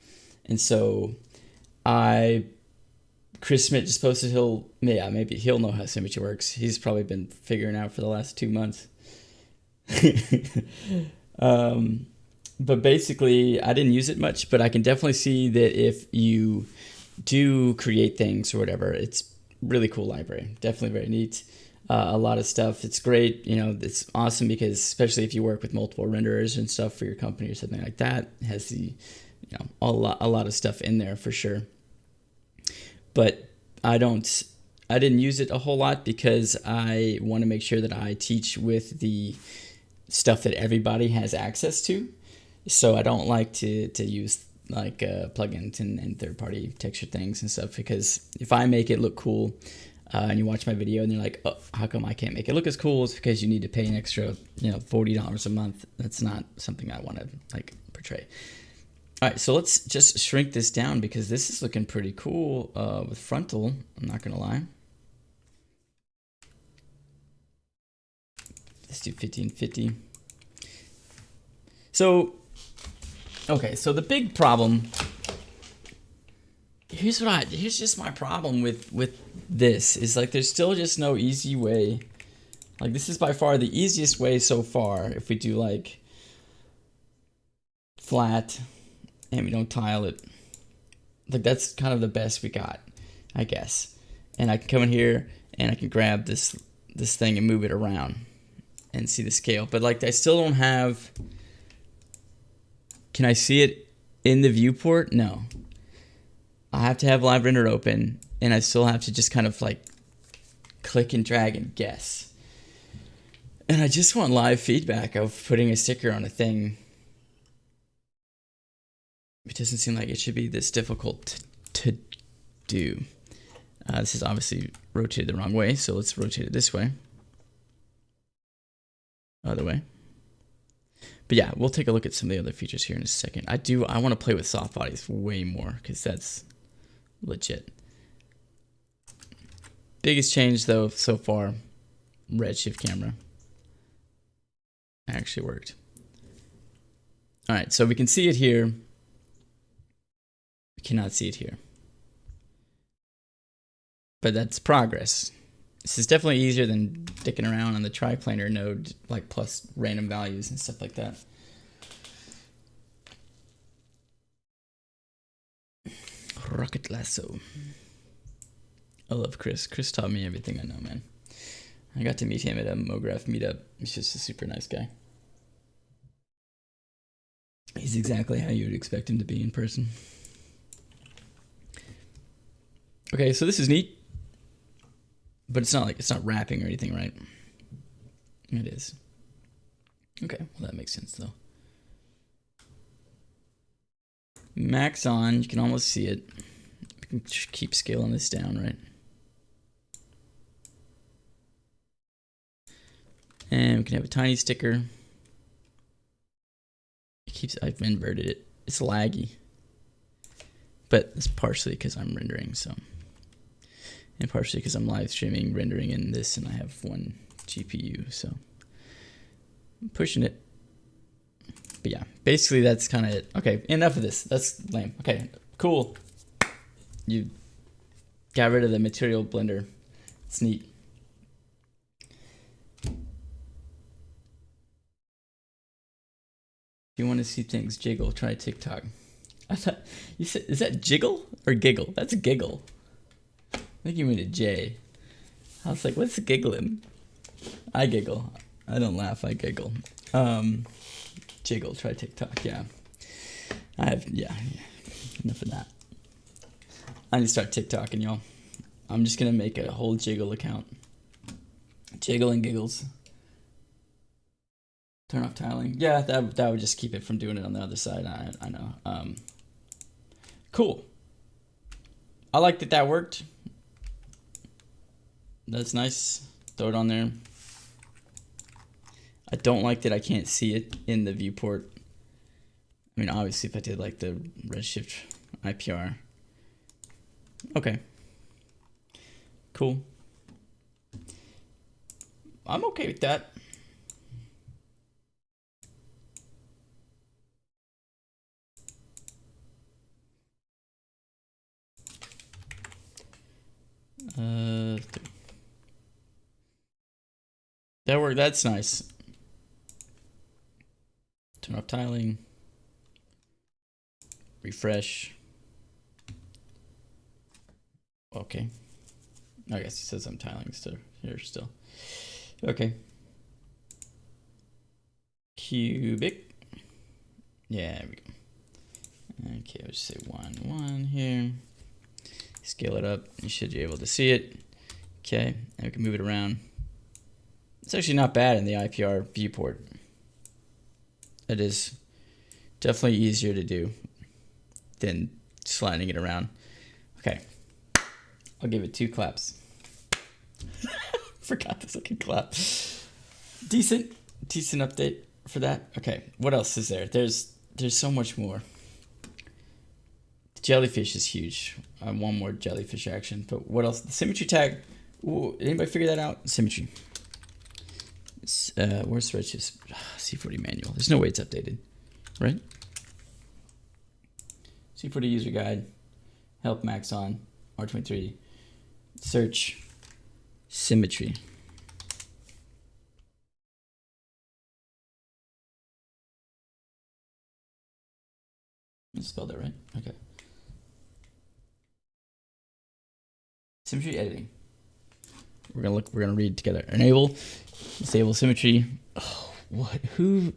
And so Chris Smith just posted maybe he'll know how Symmetry works. He's probably been figuring out for the last 2 months. But basically, I didn't use it much, but I can definitely see that if you do create things or whatever, it's really cool library. Definitely very neat. A lot of stuff. It's great. You know, it's awesome because especially if you work with multiple renderers and stuff for your company or something like that, it has the, you know, a lot of stuff in there for sure. But I didn't use it a whole lot because I want to make sure that I teach with the stuff that everybody has access to. So I don't like to use like plugins and third-party texture things and stuff, because if I make it look cool and you watch my video and you're like, oh, how come I can't make it look as cool? It's because you need to pay an extra, $40 a month. That's not something I want to like portray. All right, so let's just shrink this down because this is looking pretty cool with frontal, I'm not gonna lie. Let's do 50 and 50. So, okay, so the big problem, here's just my problem with this, is like there's still just no easy way. Like this is by far the easiest way so far if we do like flat and we don't tile it. Like that's kind of the best we got, I guess. And I can come in here and I can grab this thing and move it around and see the scale. But like I still don't have, can I see it in the viewport? No. I have to have live render open and I still have to just kind of like click and drag and guess. And I just want live feedback of putting a sticker on a thing. It doesn't seem like it should be this difficult to do. This is obviously rotated the wrong way, so let's rotate it this way. Other way. But yeah, we'll take a look at some of the other features here in a second. I want to play with soft bodies way more because that's legit. Biggest change though so far, Redshift camera. Actually worked. All right, so we can see it here. We cannot see it here. But that's progress. This is definitely easier than dicking around on the triplanar node, like plus random values and stuff like that. Rocket Lasso. I love Chris. Chris taught me everything I know, man. I got to meet him at a MoGraph meetup. He's just a super nice guy. He's exactly how you would expect him to be in person. Okay, so this is neat. But it's not like, it's not wrapping or anything, right? It is. Okay, well that makes sense though. Max on, you can almost see it. We can keep scaling this down, right? And we can have a tiny sticker. It keeps, I've inverted it. It's laggy. But it's partially because I'm rendering, so. And partially because I'm live streaming, rendering in this, and I have one GPU, so I'm pushing it. But yeah, basically that's kind of it. Okay, enough of this. That's lame. Okay, cool. You got rid of the material blender. It's neat. If you want to see things jiggle, try TikTok. I thought you said, is that jiggle or giggle? That's giggle. I think you mean a J. I was like, what's giggling? I giggle. I don't laugh, I giggle. Jiggle, try TikTok, yeah. Yeah. Enough of that. I need to start TikToking, y'all. I'm just gonna make a whole Jiggle account. Jiggle and giggles. Turn off tiling. Yeah, that would just keep it from doing it on the other side. I know. Cool. I like that worked. That's nice. Throw it on there. I don't like that I can't see it in the viewport. I mean, obviously, if I did like the Redshift IPR. Okay. Cool. I'm okay with that. That worked. That's nice. Turn off tiling. Refresh. Okay. I guess it says I'm tiling still here still. Okay. Cubic. Yeah, there we go. Okay, I'll just say 1, 1 here. Scale it up. You should be able to see it. Okay, and we can move it around. It's actually not bad in the IPR viewport. It is definitely easier to do than sliding it around. Okay, I'll give it 2 claps. Forgot the second clap. Decent update for that. Okay, what else is there? There's so much more. Jellyfish is huge. I want more jellyfish action. But what else? The symmetry tag. Ooh, anybody figure that out? Symmetry. Where's Redshift? C40 manual. There's no way it's updated, right? C40 user guide. Help max on R23. Search symmetry. I spelled that right. Okay. Symmetry editing. We're gonna look. We're gonna read together. Enable, disable symmetry. Oh, what? Who?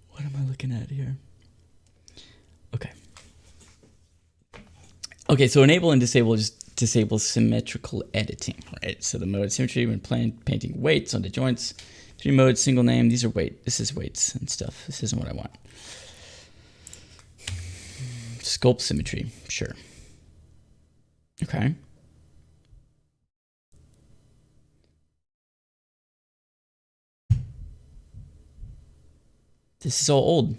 What am I looking at here? Okay. Okay. So enable and disable just disable symmetrical editing, right? So the mode symmetry when painting weights onto joints. 3 modes, single name. These are weight. This is weights and stuff. This isn't what I want. Sculpt symmetry. Sure. Okay. This is all old.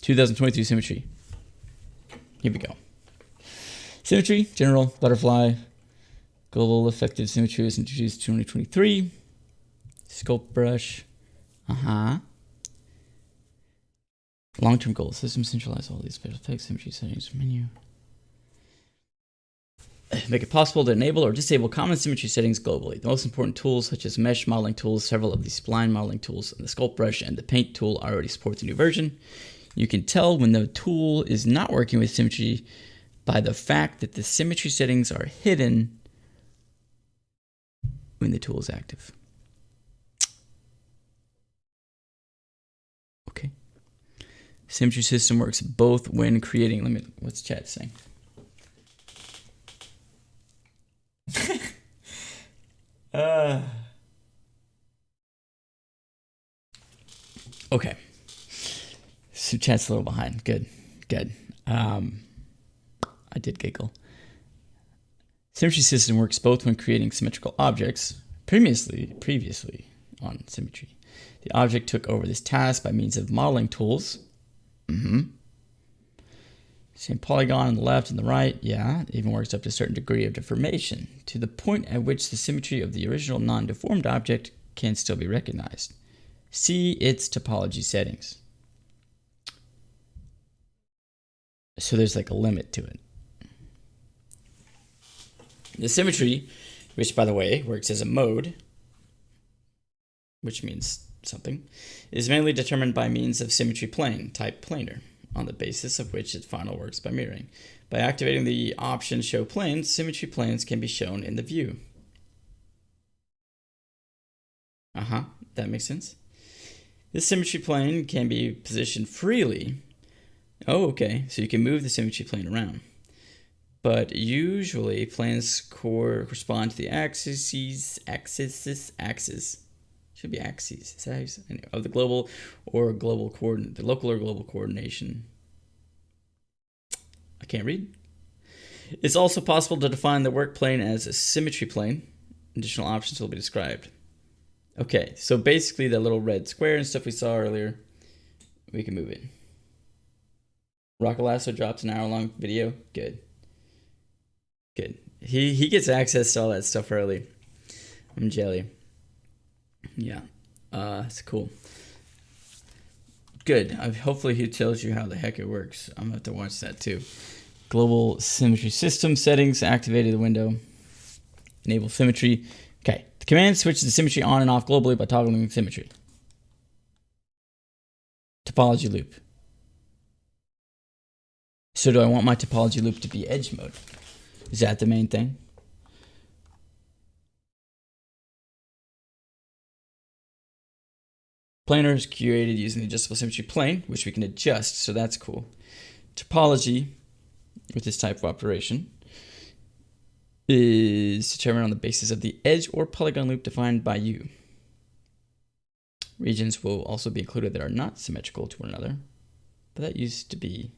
(2023) symmetry. Here we go. Symmetry, general, butterfly. Global effective symmetry was introduced 2023. Sculpt brush. Long-term goals. System centralize all these special effects, symmetry settings, menu. Make it possible to enable or disable common symmetry settings globally. The most important tools, such as mesh modeling tools, several of the spline modeling tools, and the sculpt brush and the paint tool already support the new version. You can tell when the tool is not working with symmetry by the fact that the symmetry settings are hidden when the tool is active. Okay. Symmetry system works both when creating, what's chat saying? Okay. So chat's a little behind. Good. I did giggle. Symmetry system works both when creating symmetrical objects. Previously on symmetry, the object took over this task by means of modeling tools. Same polygon on the left and the right. Yeah, it even works up to a certain degree of deformation, to the point at which the symmetry of the original non-deformed object can still be recognized. See its topology settings. So there's like a limit to it. The symmetry, which by the way works as a mode, which means something, is mainly determined by means of symmetry plane, type planar, on the basis of which it final works by mirroring. By activating the option show planes, symmetry planes can be shown in the view. That makes sense. This symmetry plane can be positioned freely. Oh, okay, so you can move the symmetry plane around. But usually planes correspond to the axes. Should be axes. Is that how you say it? Of the global or global coordinate, the local or global coordination. I can't read. It's also possible to define the work plane as a symmetry plane. Additional options will be described. Okay, so basically that little red square and stuff we saw earlier, we can move it. Lasso drops an hour-long video. Good. He gets access to all that stuff early. I'm jelly. Yeah, it's cool. Good. Hopefully he tells you how the heck it works. I'm gonna have to watch that too. Global symmetry system settings. Activated the window. Enable symmetry. Okay. The command switches the symmetry on and off globally by toggling symmetry. Topology loop. So do I want my topology loop to be edge mode? Is that the main thing? Planar is created using the adjustable symmetry plane, which we can adjust, so that's cool. Topology, with this type of operation, is determined on the basis of the edge or polygon loop defined by you. Regions will also be included that are not symmetrical to one another, but that used to be.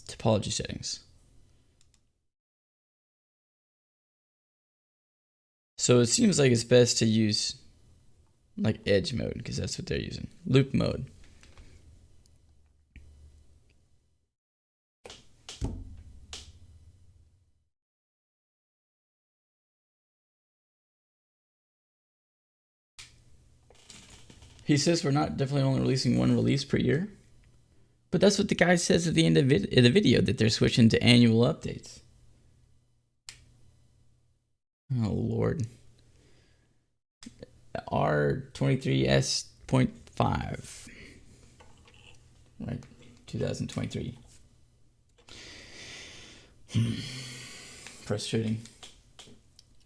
Topology settings. So it seems like it's best to use like edge mode because that's what they're using. Loop mode. He says we're not definitely only releasing one release per year. But that's what the guy says at the end of the video, that they're switching to annual updates. Oh, Lord. R23S.5. Right, 2023. Frustrating.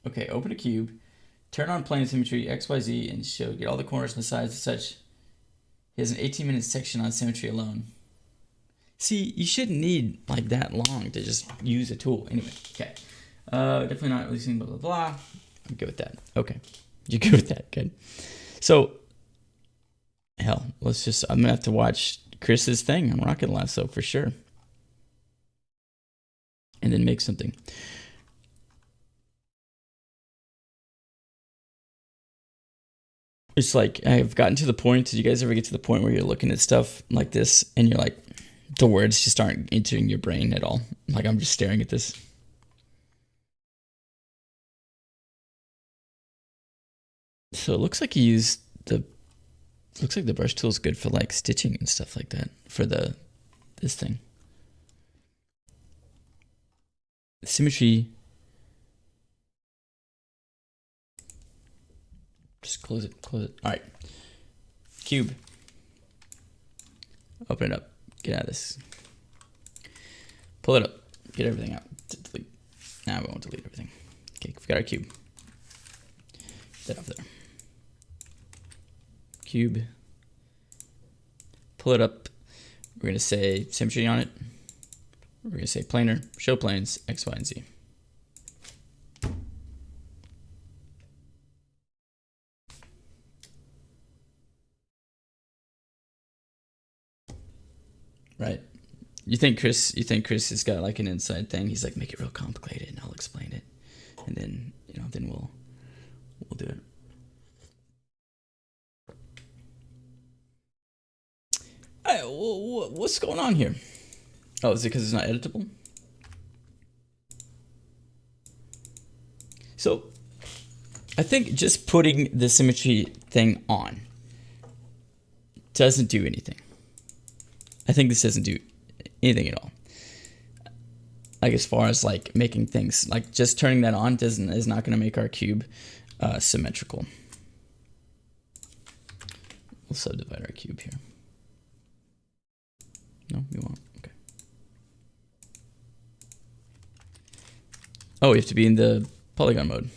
Okay, open a cube. Turn on plane symmetry, XYZ, and get all the corners and the sides and such. He has an 18-minute section on symmetry alone. See, you shouldn't need like that long to just use a tool. Anyway, okay. Definitely not releasing blah, blah, blah. I'm good with that. Okay. You're good with that. Good. So, hell, I'm going to have to watch Chris's thing on Rocket Lasso for sure. And then make something. It's like, I've gotten to the point, did you guys ever get to the point where you're looking at stuff like this and you're like, the words just aren't entering your brain at all? Like, I'm just staring at this. So it looks like he used looks like the brush tool is good for like stitching and stuff like that for this thing. Symmetry. Just close it. All right. Cube. Open it up. Get out of this. Pull it up. Get everything out. Delete. Now we won't delete everything. Okay, we've got our cube. Get that off there. Cube. Pull it up. We're going to say symmetry on it. We're going to say planar, show planes, X, Y, and Z. Right. You think Chris has got like an inside thing? He's like, make it real complicated and I'll explain it. And then, then we'll do it. All right, what's going on here? Oh, is it because it's not editable? So I think just putting the symmetry thing on doesn't do anything. I think this doesn't do anything at all. Like as far as like making things, like just turning that on is not going to make our cube symmetrical. We'll subdivide our cube here. No, we won't. Okay. Oh, we have to be in the Polygon mode.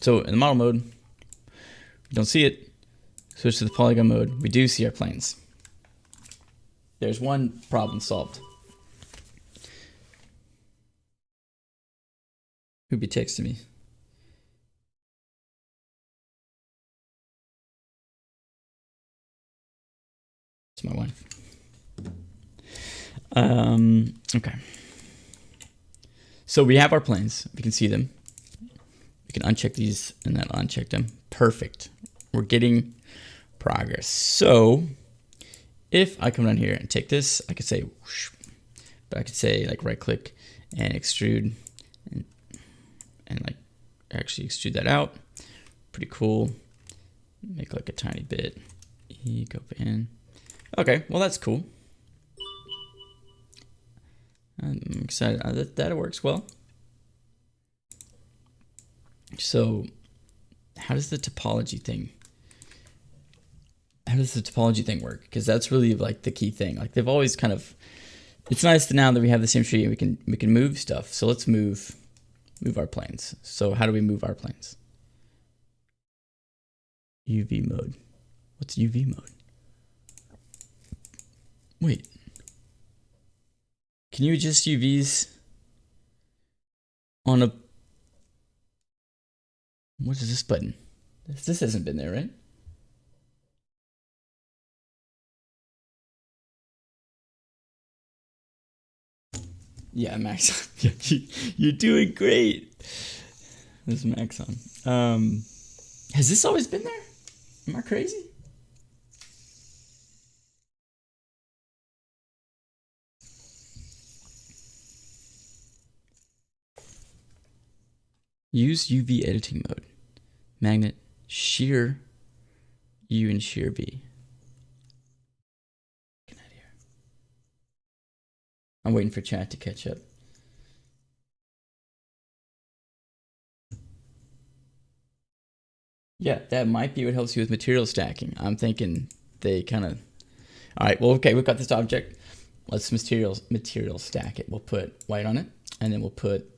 So in the model mode, we don't see it. Switch to the Polygon mode. We do see our planes. There's one problem solved. Who'd be texting me? It's my wife. Okay. So we have our planes. We can see them. We can uncheck these and then uncheck them. Perfect. We're getting progress. So if I come down here and take this, I could say whoosh, but I could say like right click and extrude and like actually extrude that out. Pretty cool. Make like a tiny bit. Go in. Okay, well that's cool. I'm excited that works well. So how does the topology thing work? Because that's really like the key thing. Like they've always kind of, it's nice now that we have the symmetry and we can move stuff. So let's move our planes. So how do we move our planes? UV mode. What's UV mode? Wait. Can you adjust UVs on a... What is this button? This hasn't been there, right? Yeah, Max. You're doing great. This is Max on. Has this always been there? Am I crazy? Use UV editing mode. Magnet, shear U and shear V. Get out of here. I'm waiting for chat to catch up. Yeah, that might be what helps you with material stacking. I'm thinking they kind of... All right, well, okay, we've got this object. Let's material stack it. We'll put white on it, and then we'll put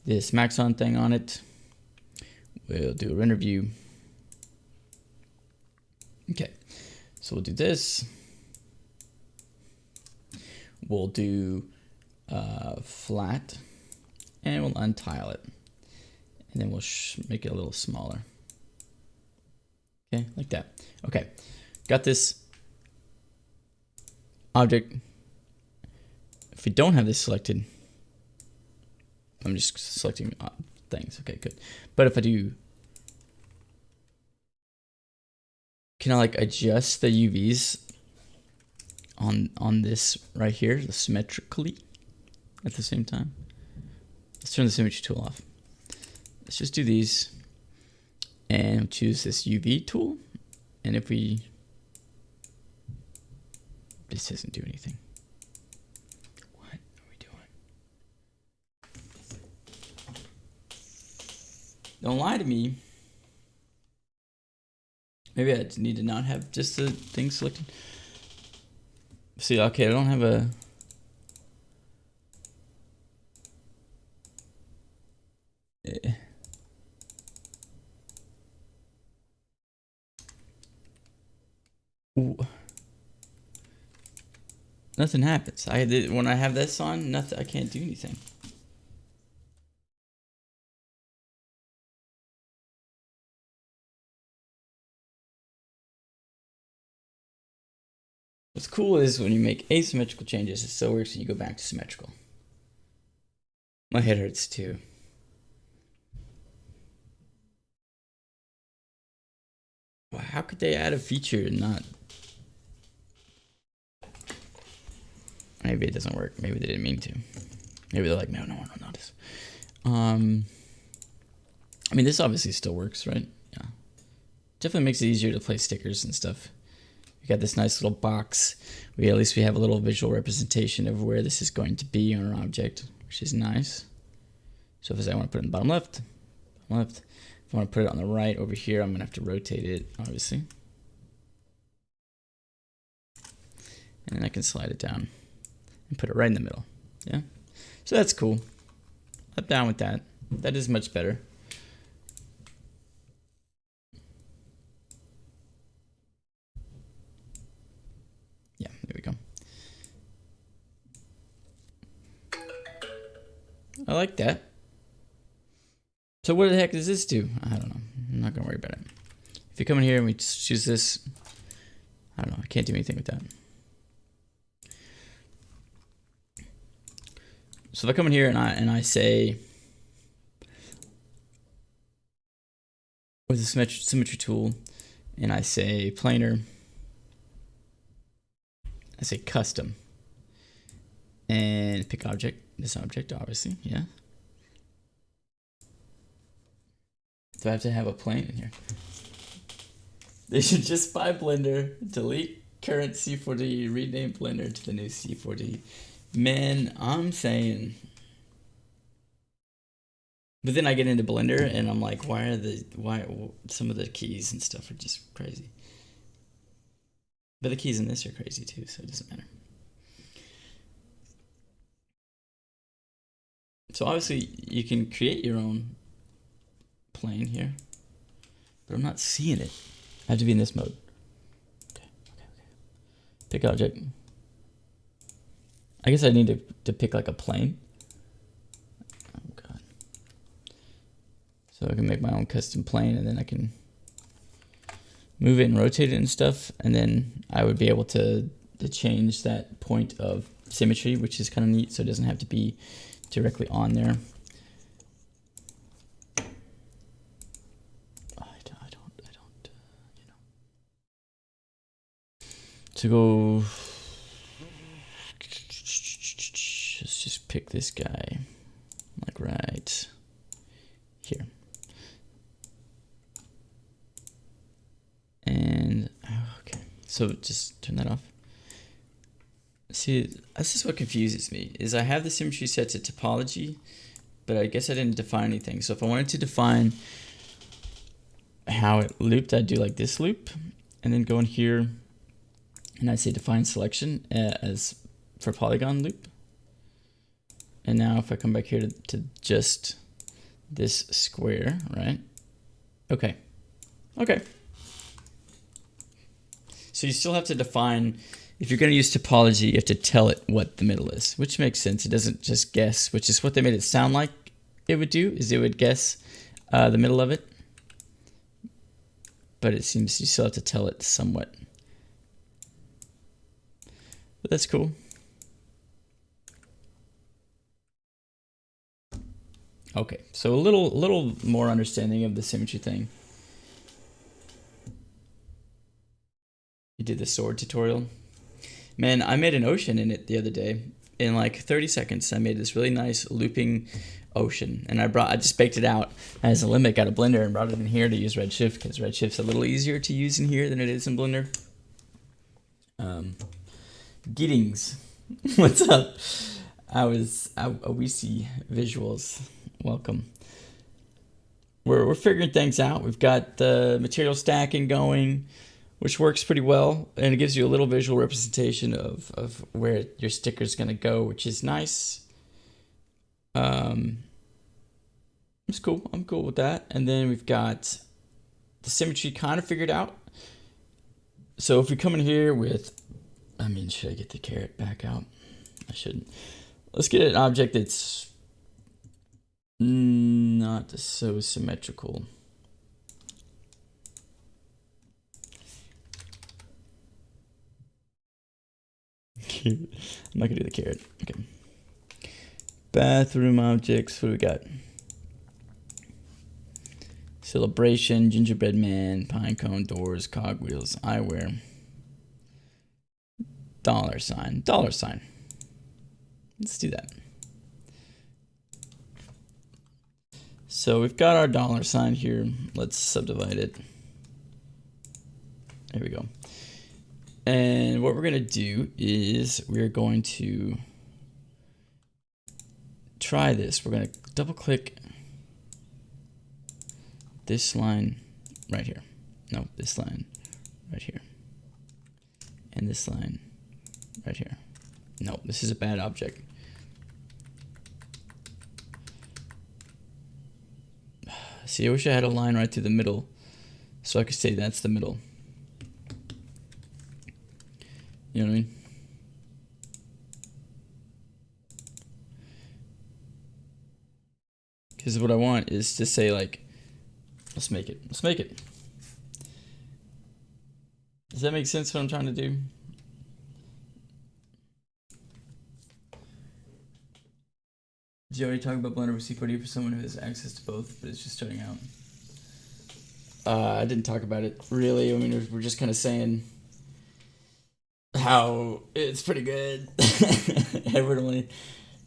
this Maxon thing on it. We'll do a render view. Okay, so we'll do this. We'll do flat, and we'll untile it. And then we'll make it a little smaller. Okay, like that. Okay, got this object. If we don't have this selected, I'm just selecting things. Okay, good. But if I do, can I like adjust the UVs on this right here, symmetrically at the same time? Let's turn the symmetry tool off. Let's just do these and choose this UV tool. And if we, this doesn't do anything. What are we doing? Don't lie to me. Maybe I need to not have just the thing selected. See, okay, I don't have a... Ooh. Nothing happens. When I have this on, nothing. I can't do anything. What's cool is when you make asymmetrical changes, it still works when you go back to symmetrical. My head hurts too. Wow, how could they add a feature and not? Maybe it doesn't work. Maybe they didn't mean to. Maybe they're like, no, one will notice. I mean, this obviously still works, right? Yeah. Definitely makes it easier to place stickers and stuff. We got this nice little box. At least we have a little visual representation of where this is going to be on our object, which is nice. So if I want to put it in the bottom left. If I want to put it on the right over here, I'm going to have to rotate it, obviously. And then I can slide it down and put it right in the middle. Yeah. So that's cool. I'm down with that. That is much better. Yeah, there we go. I like that. So what the heck does this do? I don't know. I'm not going to worry about it. If you come in here and we choose this, I don't know. I can't do anything with that. So if I come in here and I say, with the symmetry tool, and I say planar, I say custom, and pick object, this object, obviously, yeah. Do I have to have a plane in here? They should just buy Blender, delete current C4D, rename Blender to the new C4D. Man, I'm saying. But then I get into Blender and I'm like, why some of the keys and stuff are just crazy. But the keys in this are crazy too, so it doesn't matter. So obviously you can create your own plane here, but I'm not seeing it. I have to be in this mode. Okay. Pick object. I guess I need to pick like a plane. Oh god. So I can make my own custom plane and then I can move it and rotate it and stuff, and then I would be able to change that point of symmetry, which is kind of neat, so it doesn't have to be directly on there. To go, let's just pick this guy, like right here. And, okay, so just turn that off. See, this is what confuses me, is I have the symmetry set to topology, but I guess I didn't define anything. So if I wanted to define how it looped, I'd do like this loop, and then go in here, and I say define selection as for polygon loop. And now if I come back here to just this square, right? Okay. Okay. So you still have to define, if you're going to use topology, you have to tell it what the middle is, which makes sense. It doesn't just guess, which is what they made it sound like it would do, is it would guess the middle of it. But it seems you still have to tell it somewhat. But that's cool. Okay, so a little more understanding of the symmetry thing. You did the sword tutorial. Man, I made an ocean in it the other day. In like 30 seconds, I made this really nice looping ocean. And I just baked it out as a limit out of Blender and brought it in here to use Redshift, because Redshift's a little easier to use in here than it is in Blender. Giddings, what's up? We see visuals. Welcome. We're figuring things out. We've got the material stacking going, which works pretty well, and it gives you a little visual representation of where your sticker's gonna go, which is nice. It's cool. I'm cool with that. And then we've got the symmetry kind of figured out. So if we come in here with, I mean, should I get the carrot back out? I shouldn't. Let's get an object that's not so symmetrical. I'm not gonna do the carrot. Okay. Bathroom objects. What do we got? Celebration, gingerbread man, pine cone, doors, cogwheels, eyewear. Dollar sign. Dollar sign. Let's do that. So we've got our dollar sign here. Let's subdivide it. There we go. And what we're going to do is we're going to try this. We're going to double click this line right here. No, this line right here. And this line right here. No, this is a bad object. See, I wish I had a line right through the middle so I could say that's the middle. You know what I mean? Because what I want is to say, like, let's make it. Let's make it. Does that make sense what I'm trying to do? Did you already talk about Blender with C4D for someone who has access to both, but it's just starting out? I didn't talk about it, really. I mean, we're just kind of saying how it's pretty good. The only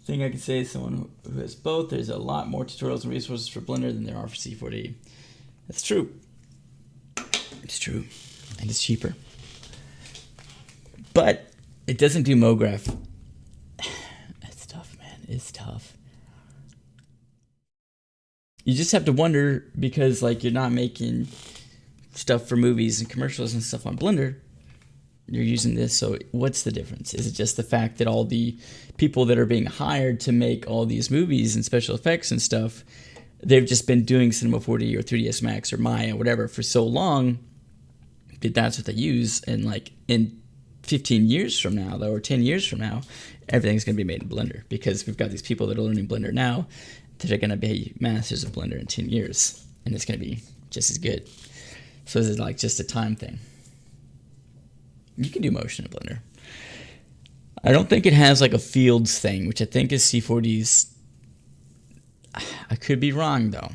thing I can say is someone who has both, there's a lot more tutorials and resources for Blender than there are for C4D. That's true. It's true. And it's cheaper. But it doesn't do MoGraph. It's tough, man. It's tough. You just have to wonder, because like you're not making stuff for movies and commercials and stuff on Blender. You're using this, so what's the difference? Is it just the fact that all the people that are being hired to make all these movies and special effects and stuff, they've just been doing Cinema 4D or 3ds Max or Maya, whatever, for so long that that's what they use, and like in 15 years from now, though, or 10 years from now, everything's going to be made in Blender, because we've got these people that are learning Blender now that are going to be masters of Blender in 10 years, and it's going to be just as good. So is it like just a time thing? You can do motion in Blender. I don't think it has like a fields thing, which I think is C4D's. I could be wrong though,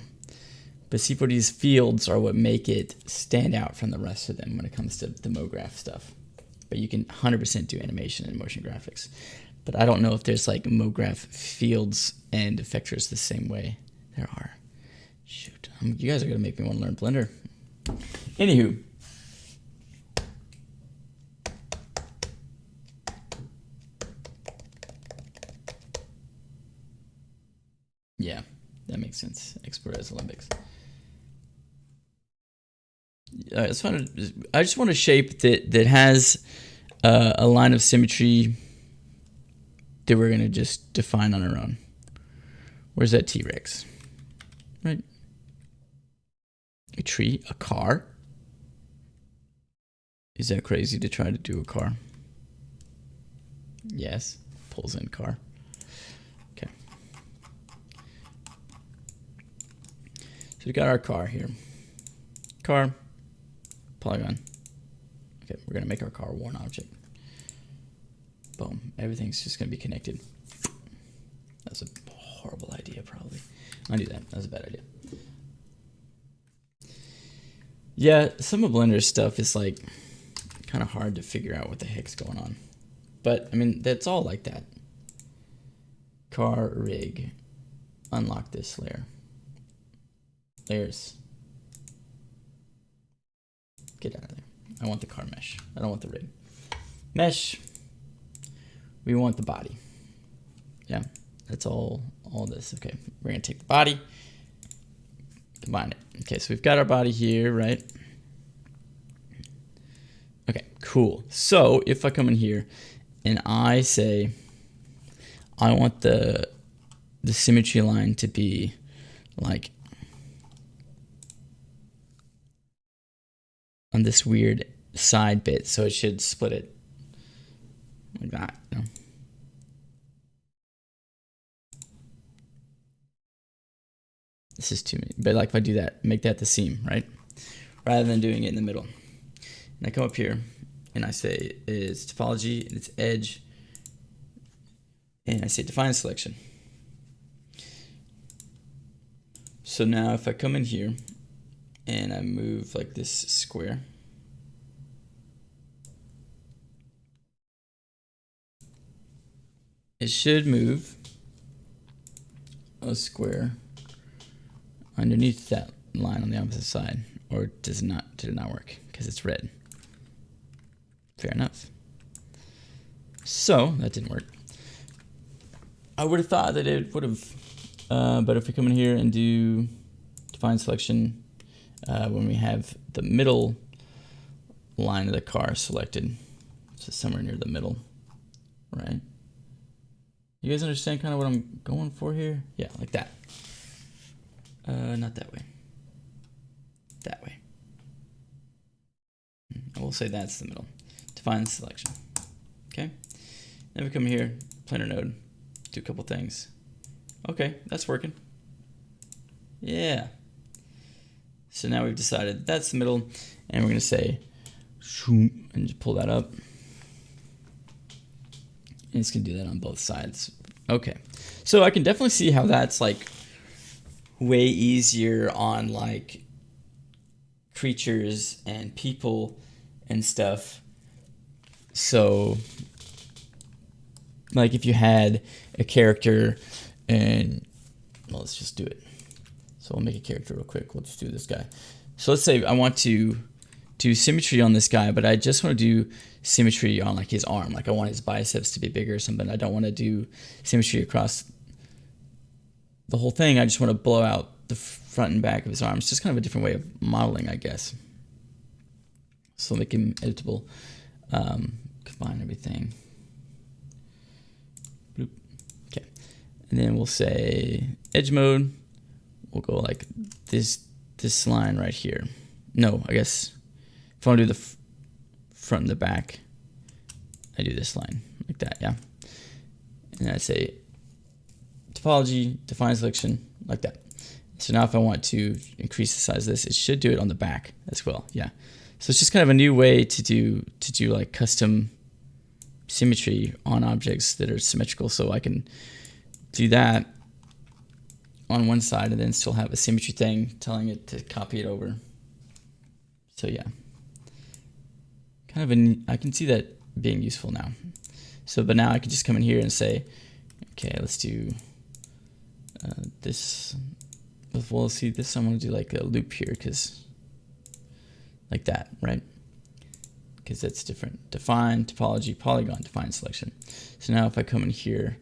but C4D's fields are what make it stand out from the rest of them when it comes to the MoGraph stuff. But you can 100% do animation and motion graphics. But I don't know if there's like MoGraph fields and effectors the same way there are. Shoot, you guys are gonna make me want to learn Blender. Anywho. Yeah, that makes sense. Export as Olympics. I just want a shape that has a line of symmetry that we're gonna just define on our own. Where's that T-Rex? Right. A tree, a car. Is that crazy to try to do a car? Yes, pulls in car. Okay. So we got our car here. Car, Polygon. Okay, we're gonna make our car one object. Boom, everything's just gonna be connected. That's a horrible idea, probably. I'll do that, that's a bad idea. Yeah, some of Blender's stuff is like kind of hard to figure out what the heck's going on. But I mean, that's all like that. Car rig, unlock this layer. Layers. Get out of there. I want the car mesh. I don't want the rig. Mesh. We want the body. Yeah, that's all this. Okay, we're gonna take the body, combine it. Okay, so we've got our body here, right? Okay, cool. So if I come in here and I say I want the symmetry line to be like on this weird side bit, so it should split it like that. You know? This is too many, but like if I do that, make that the seam, right? Rather than doing it in the middle. And I come up here and I say it's topology and it's edge, and I say define selection. So now if I come in here and I move like this square, it should move a square underneath that line on the opposite side, or did it not work because it's red? Fair enough. So that didn't work. I would have thought that it would have, but if we come in here and do define selection, when we have the middle line of the car selected, so somewhere near the middle, right? You guys understand kind of what I'm going for here? Yeah, like that. Not that way. That way. I will say that's the middle. Define selection. Okay. Then we come here, planar node, do a couple things. Okay, that's working. Yeah. So now we've decided that's the middle, and we're gonna say, and just pull that up. And it's gonna do that on both sides. Okay. So I can definitely see how that's like way easier on like creatures and people and stuff. So like if you had a character and, well, let's just do it. So we'll make a character real quick. We'll just do this guy. So let's say I want to do symmetry on this guy, but I just want to do symmetry on like his arm. Like I want his biceps to be bigger or something. I don't want to do symmetry across the whole thing. I just want to blow out the front and back of his arms. Just kind of a different way of modeling, I guess. So make him editable. Combine everything. Bloop. Okay. And then we'll say edge mode. We'll go like this line right here. No, I guess if I want to do the front and the back, I do this line like that, yeah. And then I say topology, define selection, like that. So now if I want to increase the size of this, it should do it on the back as well, yeah. So it's just kind of a new way to do like custom symmetry on objects that are symmetrical, so I can do that on one side and then still have a symmetry thing telling it to copy it over. So yeah, kind of I can see that being useful now. So, but now I can just come in here and say, okay, let's do this. Well, see this, I'm gonna do like a loop here, because like that, right? Because that's different. Define, topology, polygon, define selection. So now if I come in here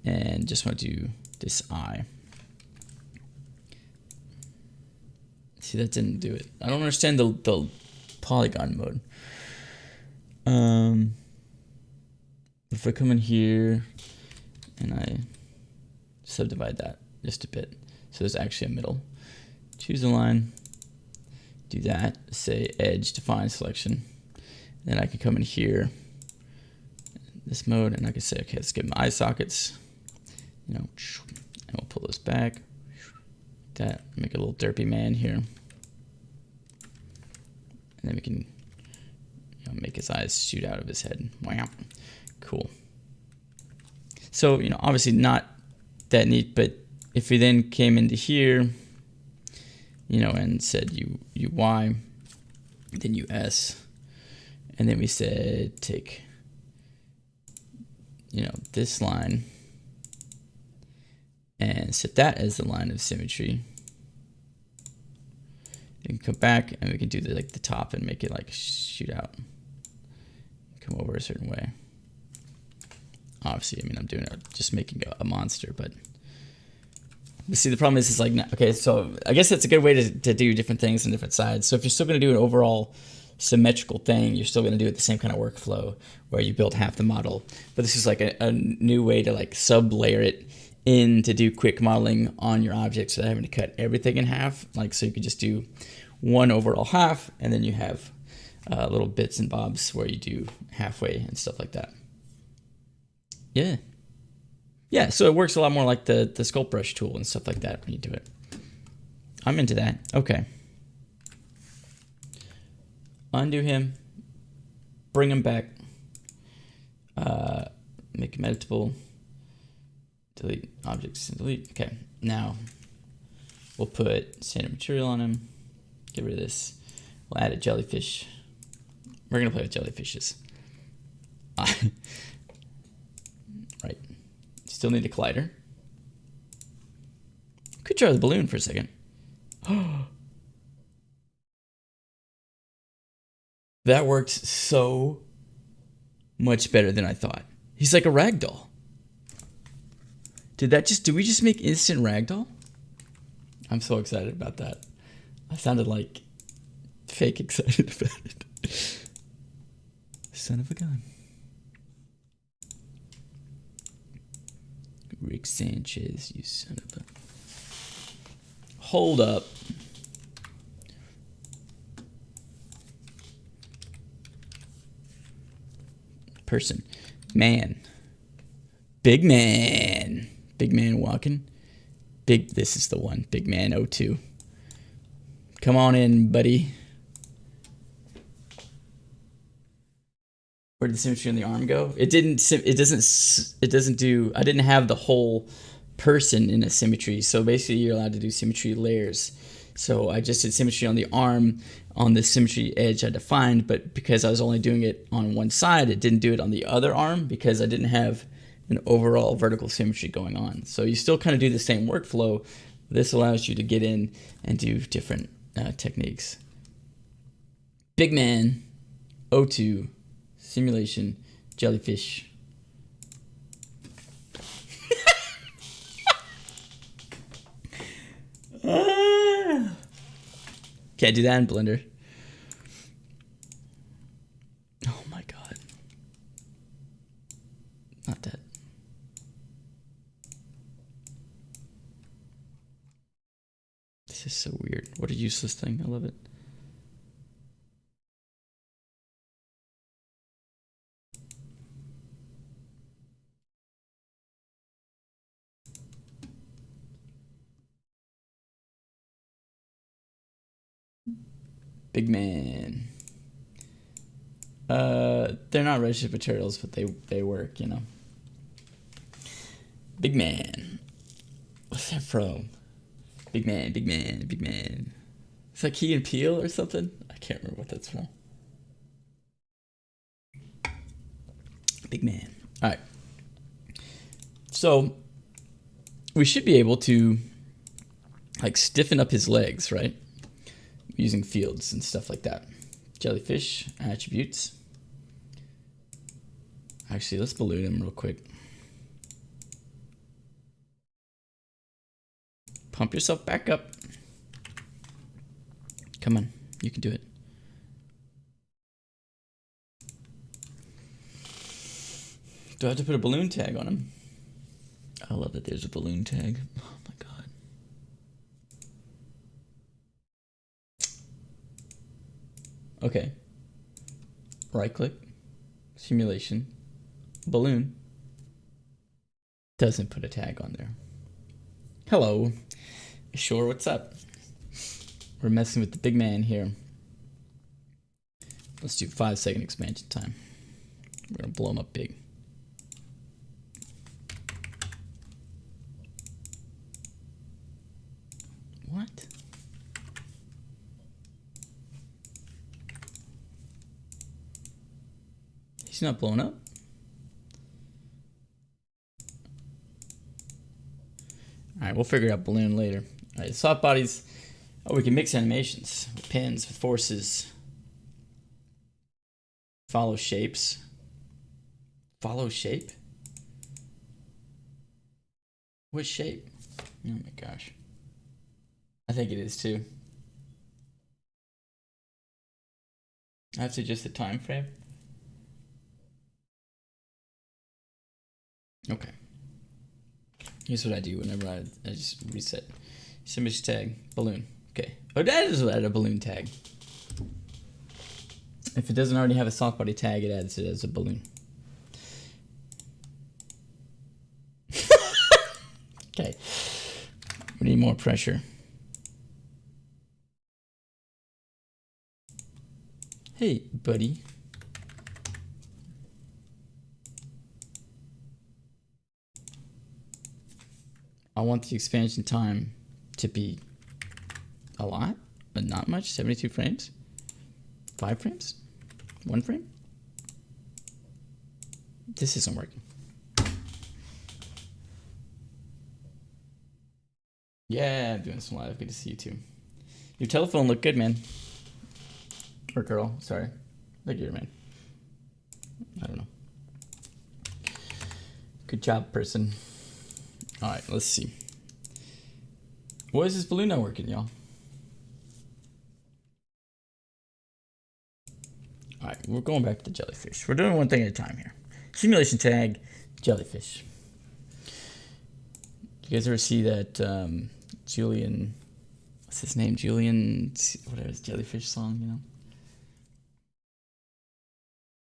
and just want to do this eye, see, that didn't do it. I don't understand the polygon mode. If I come in here and I subdivide that just a bit, so there's actually a middle. Choose a line, do that, say edge, define selection. Then I can come in here, this mode, and I can say, okay, let's give them eye sockets, you know, and we'll pull those back. That, make a little derpy man here. And then we can, you know, make his eyes shoot out of his head. Wow, cool. So, you know, obviously not that neat, but if we then came into here, you know, and said UI, then US, and then we said take, you know, this line and set that as the line of symmetry. You can come back and we can do like the top and make it like shoot out, come over a certain way. Obviously, I mean, I'm doing it, just making a monster, but see, the problem is like, okay, so I guess that's a good way to do different things on different sides. So if you're still going to do an overall symmetrical thing, you're still going to do it the same kind of workflow where you build half the model. But this is like a new way to like sub-layer it in to do quick modeling on your objects without having to cut everything in half. Like, so you could just do one overall half, and then you have little bits and bobs where you do halfway and stuff like that. Yeah. Yeah, so it works a lot more like the sculpt brush tool and stuff like that when you do it. I'm into that. Okay. Undo him. Bring him back. Make him editable. Delete objects and delete. Okay, now we'll put standard material on him. Get rid of this. We'll add a jellyfish. We're going to play with jellyfishes. Right. Still need a collider. Could try the balloon for a second. That worked so much better than I thought. He's like a ragdoll. Did we just make instant ragdoll? I'm so excited about that. I sounded like fake excited about it. Son of a gun. Rick Sanchez, you son of a... Hold up. Person. Man. Big man. Big man walking. This is the one. Big man 02. Come on in, buddy. Where did the symmetry on the arm go? It doesn't do, I didn't have the whole person in a symmetry. So basically you're allowed to do symmetry layers. So I just did symmetry on the arm on the symmetry edge I defined, but because I was only doing it on one side, it didn't do it on the other arm because I didn't have an overall vertical symmetry going on. So you still kind of do the same workflow. This allows you to get in and do different techniques. Big man, O2, simulation, jellyfish. Can't do that in Blender. Oh my god. Not that. This is so weird. What a useless thing. I love it. Big man. They're not Redshift materials, but they work, you know. Big man. What's that from? Big man, big man, big man. It's like Key and Peele or something. I can't remember what that's from. Big man. All right. So we should be able to like stiffen up his legs, right? Using fields and stuff like that. Jellyfish attributes. Actually, let's balloon him real quick. Pump yourself back up. Come on, you can do it. Do I have to put a balloon tag on him? I love that there's a balloon tag. Oh my god. Okay. Right click. Simulation. Balloon. Doesn't put a tag on there. Hello. Sure, what's up? We're messing with the big man here. Let's do 5-second expansion time. We're gonna blow him up big. What? He's not blown up? Alright, we'll figure out balloon later. Alright, soft bodies. Oh, we can mix animations with pins, with forces. Follow shapes. Follow shape? What shape? Oh my gosh. I think it is too. I have to adjust the time frame. Okay. Here's what I do whenever I just reset. Symmetry tag, balloon. Okay. Oh, that is add a balloon tag. If it doesn't already have a soft body tag, it adds it as a balloon. Okay. We need more pressure. Hey, buddy. I want the expansion time to be a lot, but not much. 72 frames. 5 frames? 1 frame? This isn't working. Yeah, I'm doing some live. Good to see you too. Your telephone looked good, man. Or girl, sorry. Look here, man. I don't know. Good job, person. Alright, let's see. Why is this balloon not working, y'all? Alright, we're going back to the jellyfish. We're doing one thing at a time here. Simulation tag, jellyfish. You guys ever see that Julian, what's his name? Julian, whatever his jellyfish song, you know?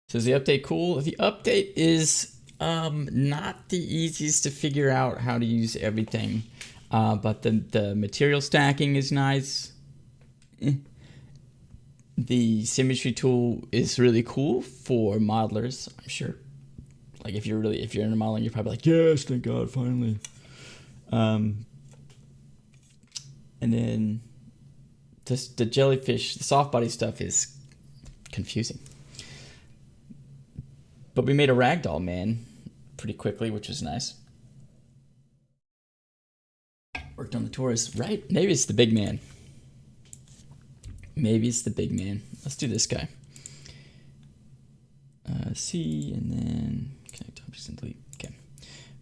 So is the update cool? The update is not the easiest to figure out how to use everything, but the material stacking is nice. The symmetry tool is really cool for modelers, I'm sure. Like if you're into modeling, you're probably like, yes, thank God, finally. And then just the jellyfish, the soft body stuff is confusing. But we made a ragdoll man pretty quickly, which was nice. Worked on the torus, right? Maybe it's the big man. Maybe it's the big man. Let's do this guy. C, and then connect objects and delete. Okay.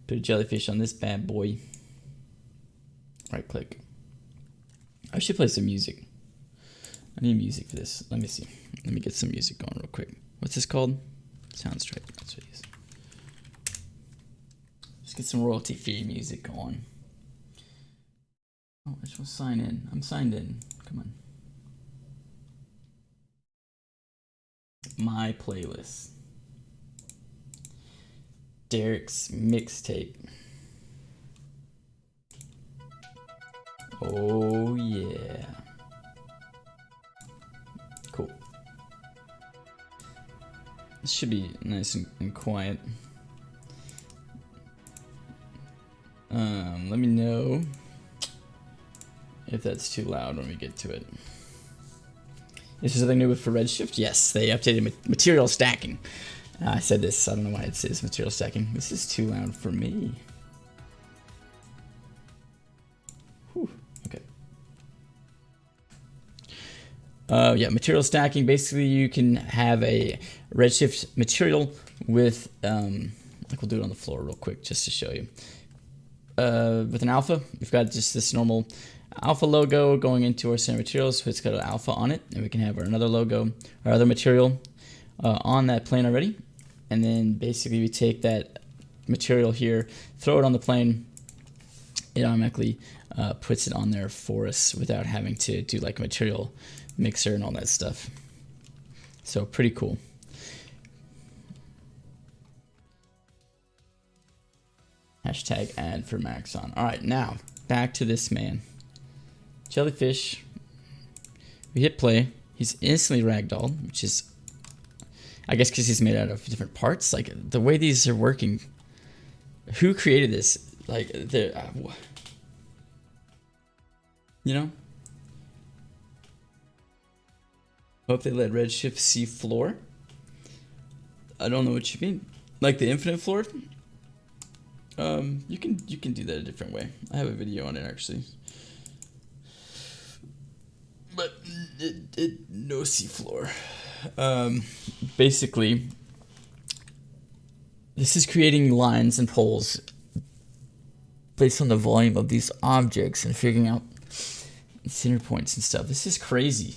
Put a jellyfish on this bad boy. Right click. I should play some music. I need music for this. Let me see. Let me get some music going real quick. What's this called? Soundstripe. That's what it is. Let's get some royalty free music going. Oh, I just want to sign in. I'm signed in. Come on. My playlist. Derek's mixtape. Oh yeah. Cool. should be nice and quiet. Let me know if that's too loud when we get to it. Is there something new for Redshift? Yes, they updated material stacking. I said this, I don't know why it says material stacking. This is too loud for me. Whew, okay. Yeah, material stacking. Basically, you can have a Redshift material with, like we'll do it on the floor real quick just to show you. With an alpha, we've got just this normal alpha logo going into our center materials, so it's got an alpha on it, and we can have another logo, our other material on that plane already, and then basically we take that material here, throw it on the plane, it automatically puts it on there for us without having to do like a material mixer and all that stuff. So pretty cool. Hashtag ad for Maxon. All right, now back to this man. Jellyfish. We hit play. He's instantly ragdolled, which is, I guess, because he's made out of different parts. Like the way these are working. Who created this? Like, you know. Hope they let Redshift see floor. I don't know what you mean. Like the infinite floor. You can do that a different way. I have a video on it actually. But no seafloor. Basically, this is creating lines and poles based on the volume of these objects and figuring out center points and stuff. This is crazy,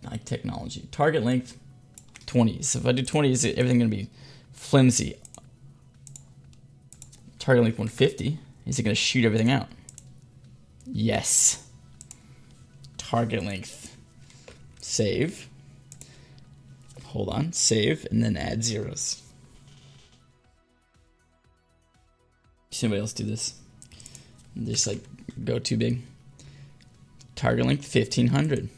like technology. Target length 20. So if I do 20, is everything gonna be flimsy? Target length 150. Is it gonna shoot everything out? Yes. Target length. Save. Hold on. Save and then add zeros. See anybody else do this? Just like go too big. Target length 1500.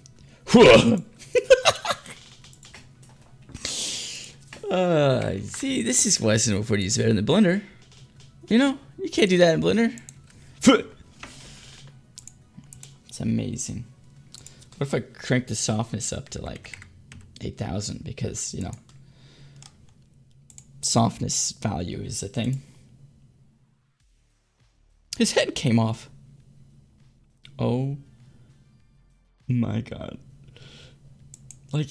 See, this is why Cinema 40 is better than Blender. You know, you can't do that in Blender. It's amazing. What if I crank the softness up to like 8,000 because, you know, softness value is a thing. His head came off. Oh my god. Like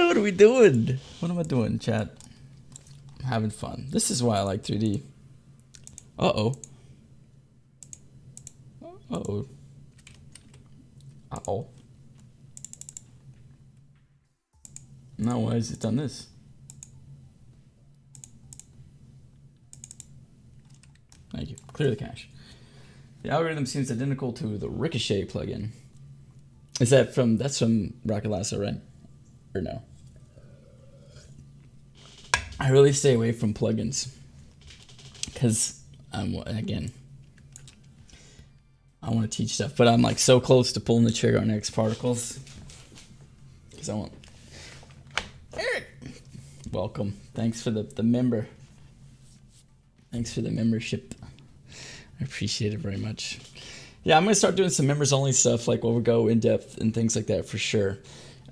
what are we doing? What am I doing, chat? I'm having fun. This is why I like 3D. Uh-oh. Uh-oh. Uh-oh. Now why has it done this? Thank you. Clear the cache. The algorithm seems identical to the Ricochet plugin. Is that from, that's from Rocket Lasso, right? Or no? I really stay away from plugins because again, I want to teach stuff, but I'm like so close to pulling the trigger on X particles because I want. Eric, welcome. Thanks for the member. Thanks for the membership. I appreciate it very much. Yeah, I'm gonna start doing some members only stuff, like where we go in depth and things like that for sure.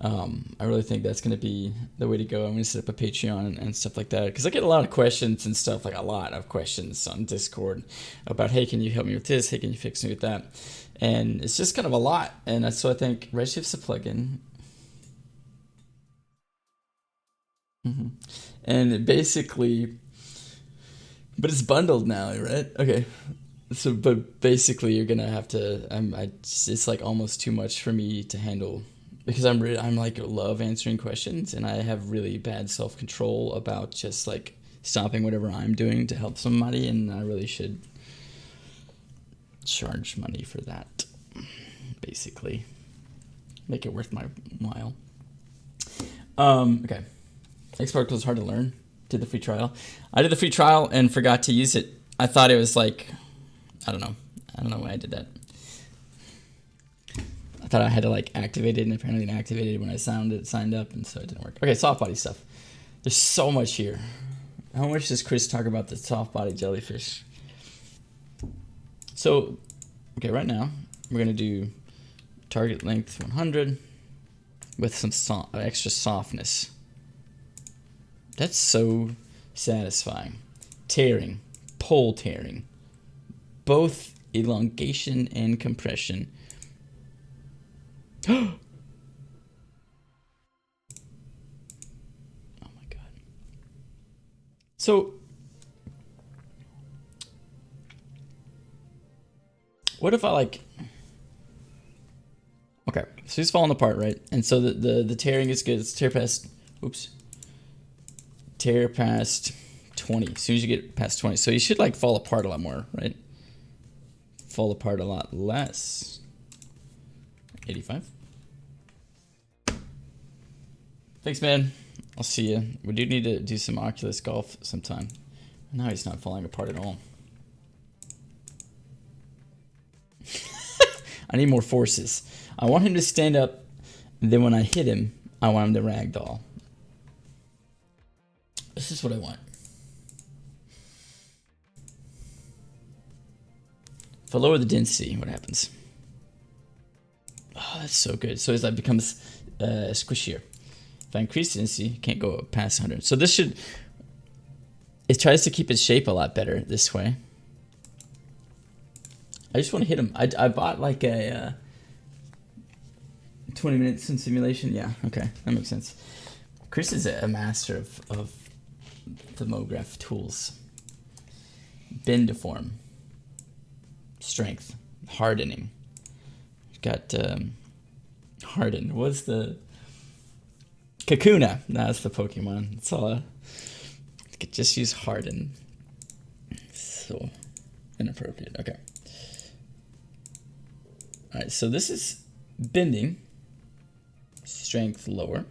I really think that's going to be the way to go. I'm going to set up a Patreon and stuff like that because I get a lot of questions and stuff, like a lot of questions on Discord about, hey, can you help me with this? Hey, can you fix me with that? And it's just kind of a lot. And so I think Redshift's a plugin. And it basically, but it's bundled now, right? Okay. So, but basically you're going to have to, it's like almost too much for me to handle. Because I'm like love answering questions and I have really bad self-control about just like stopping whatever I'm doing to help somebody, and I really should charge money for that. Basically, make it worth my while. Okay, Xparticle is hard to learn. Did the free trial. I did the free trial and forgot to use it. I thought it was like, I don't know why I did that. I thought I had to like activate it, and apparently it activated when I signed up, and so it didn't work. Okay, soft body stuff. There's so much here. How much does Chris talk about the soft body jellyfish? So, okay, right now we're gonna do target length 100 with some extra softness. That's so satisfying. Tearing, pole tearing, both elongation and compression. Oh my god. So what if I like, okay, so he's falling apart, right? And so the tearing is good. It's tear past, oops, tear past 20. As soon as you get past 20, so you should like fall apart a lot more, right? Fall apart a lot less. 85. Thanks, man. I'll see you. We do need to do some Oculus golf sometime. Now he's not falling apart at all. I need more forces. I want him to stand up, and then when I hit him, I want him to ragdoll. This is what I want. If I lower the density, what happens? Oh, that's so good. So as that becomes squishier. If I increase the density, it can't go past 100. So this should, it tries to keep its shape a lot better this way. I just want to hit him. I bought like a 20 minutes in simulation. Yeah, okay, that makes sense. Chris is a master of the MoGraph tools. Bend deform. Strength. Hardening. Got hardened. What's the Kakuna? That's the Pokemon. It's all I could just use harden. So inappropriate. Okay. Alright, so this is bending. Strength lower.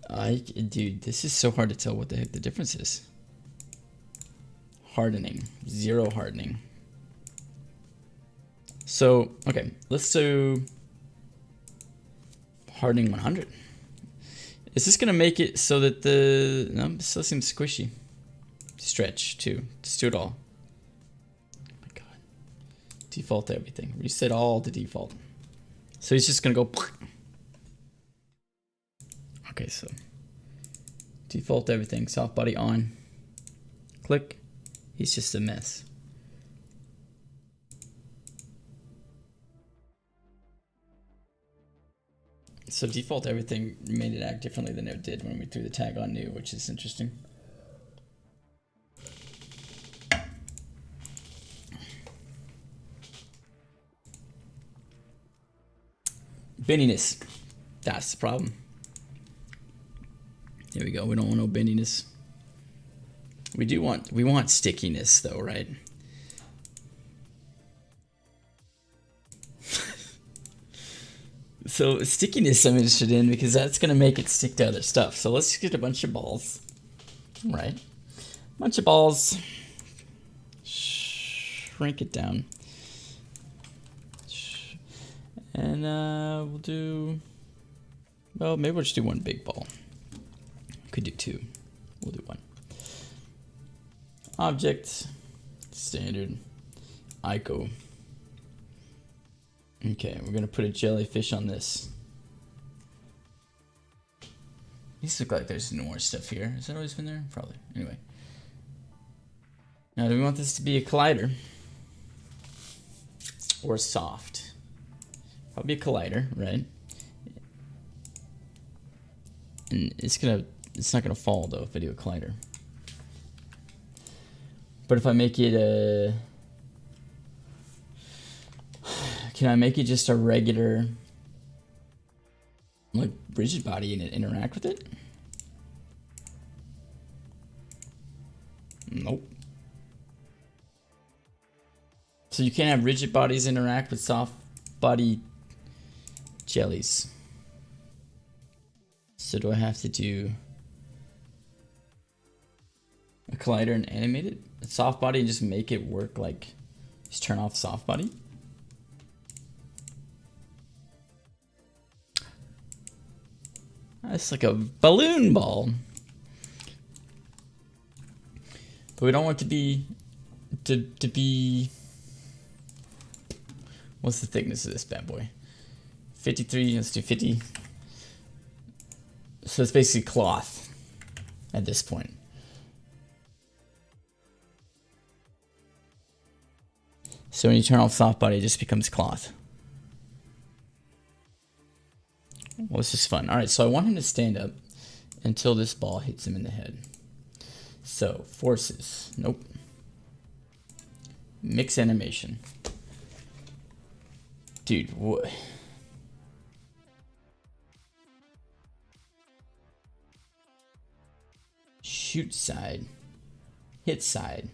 Dude, this is so hard to tell what the heck the difference is. Hardening. 0 hardening. So, okay, let's do hardening 100. Is this gonna make it so that the, no, it still seems squishy. Stretch too, just do it all. Oh my god. Default everything, reset all to default. So he's just gonna go. Okay, so default everything, soft body on. Click, he's just a mess. So default everything made it act differently than it did when we threw the tag on new, which is interesting. Bendiness, that's the problem. Here we go, we don't want no bendiness. We want stickiness though, right? So stickiness I'm interested in because that's gonna make it stick to other stuff. So let's get a bunch of balls, right? Bunch of balls, shrink it down. And we'll do, well, maybe we'll just do one big ball. Could do 2, we'll do 1. Object, standard, ICO. Okay, we're gonna put a jellyfish on this. These look like there's more stuff here. Has that always been there? Probably. Anyway. Now, do we want this to be a collider? Or soft? Probably a collider, right? And it's not gonna fall though if I do a collider. But if I make it a, can I make it just a regular, like, rigid body and it interact with it? Nope. So you can't have rigid bodies interact with soft body jellies. So do I have to do a collider and animate it? A soft body and just make it work, like, just turn off soft body? That's like a balloon ball. But we don't want it to be, what's the thickness of this bad boy? 53, let's do 50. So it's basically cloth at this point. So when you turn off soft body, it just becomes cloth. Well, this is fun. All right, so I want him to stand up until this ball hits him in the head. So forces, nope. Mix animation. Dude, what? Shoot side. Hit side.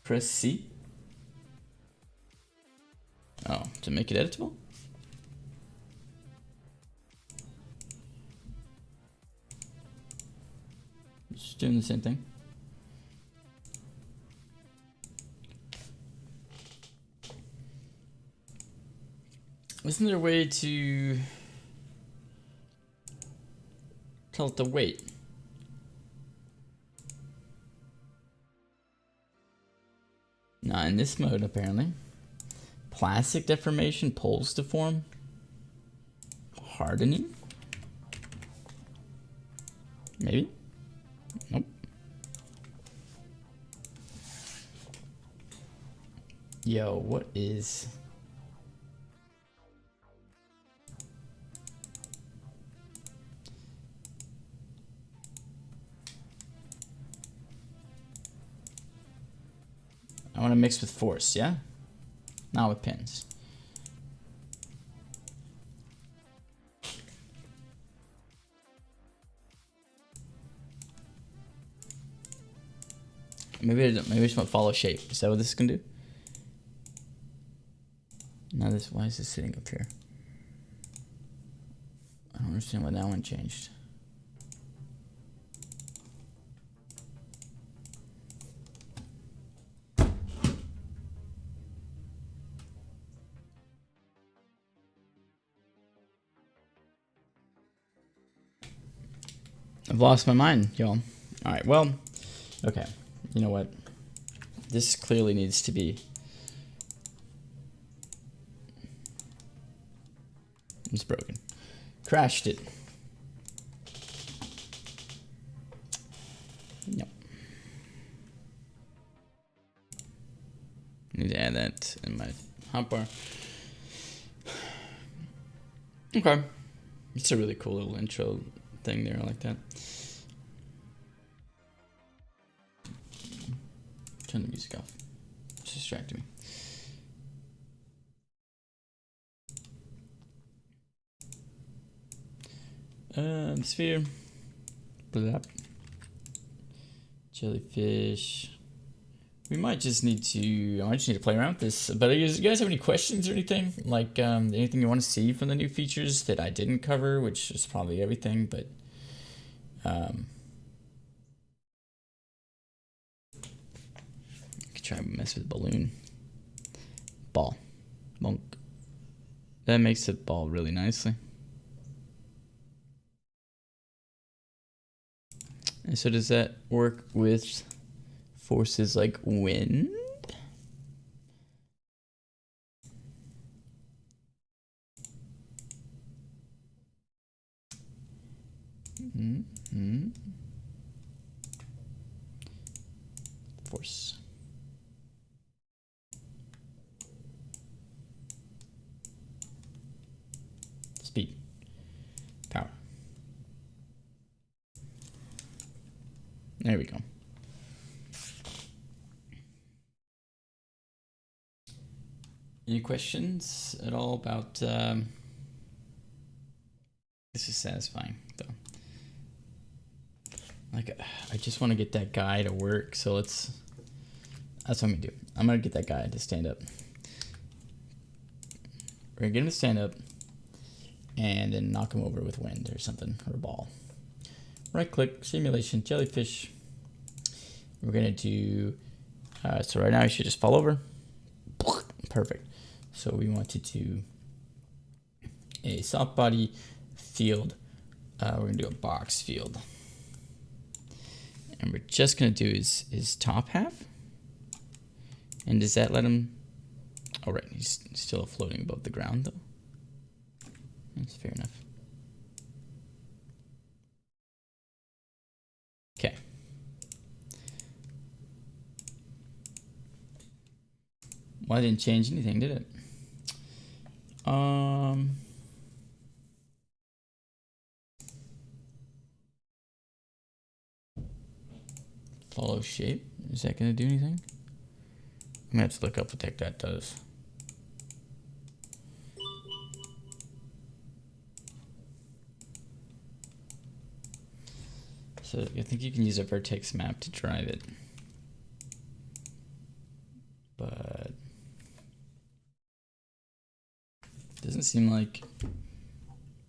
Press C. Oh, to make it editable? Just doing the same thing. Isn't there a way to tell it the weight? Not in this mode, apparently. Plastic deformation, poles deform. Hardening? Maybe? Nope. Yo, what is... I want to mix with force, yeah? Not with pins. Maybe I just want to follow shape. Is that what this is gonna do? Now this, why is this sitting up here? I don't understand why that one changed. I've lost my mind, y'all. All right, well, okay. You know what? This clearly needs to be... It's broken. Crashed it. Nope. Need to add that in my hotbar. Okay. It's a really cool little intro thing there, I like that. Turn the music off. It's distracting me. Sphere. Blap. Jellyfish. We might just need to, I might just need to play around with this. But do you guys have any questions or anything? Like anything you want to see from the new features that I didn't cover, which is probably everything, but I could try and mess with balloon. Ball. Bonk. That makes the ball really nicely. And so does that work with forces like wind? Mm-hmm. Force. Speed. Power. There we go. Any questions at all about this is satisfying though. Like I just want to get that guy to work, so that's what I'm gonna do. I'm gonna get that guy to stand up. We're gonna get him to stand up and then knock him over with wind or something, or a ball. Right click, simulation, jellyfish. We're gonna do so right now you should just fall over. Perfect. So we want to do a soft body field. We're gonna do a box field. And we're just gonna do his top half. And does that let him, oh right, he's still floating above the ground though. That's fair enough. Okay. Well, I didn't change anything, did it? Follow shape. Is that gonna do anything? I'm gonna have to look up what the heck that does. So I think you can use a vertex map to drive it. But it doesn't seem like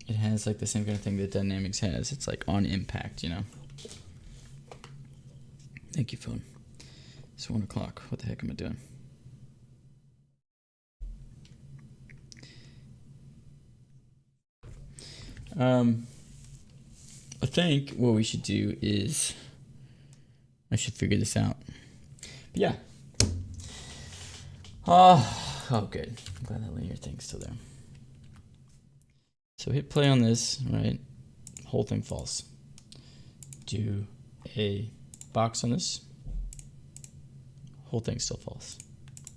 it has like the same kind of thing that Dynamics has. It's like on impact, you know? Thank you, phone. It's 1 o'clock. What the heck am I doing? I think what we should do is I should figure this out. But yeah. Oh, good. I'm glad that linear thing's still there. So hit play on this, right? Whole thing false. Do a box on this. Whole thing still false.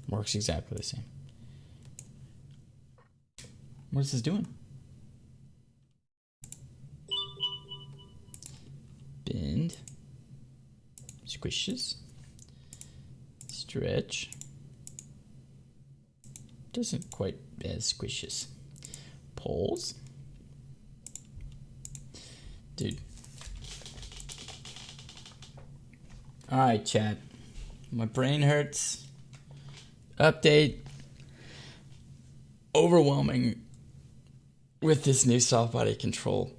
Works exactly the same. What is this doing? Bend. Squishes. Stretch. Doesn't quite as squishes. Pulls. Dude. Alright, chat. My brain hurts. Update. Overwhelming with this new soft body control.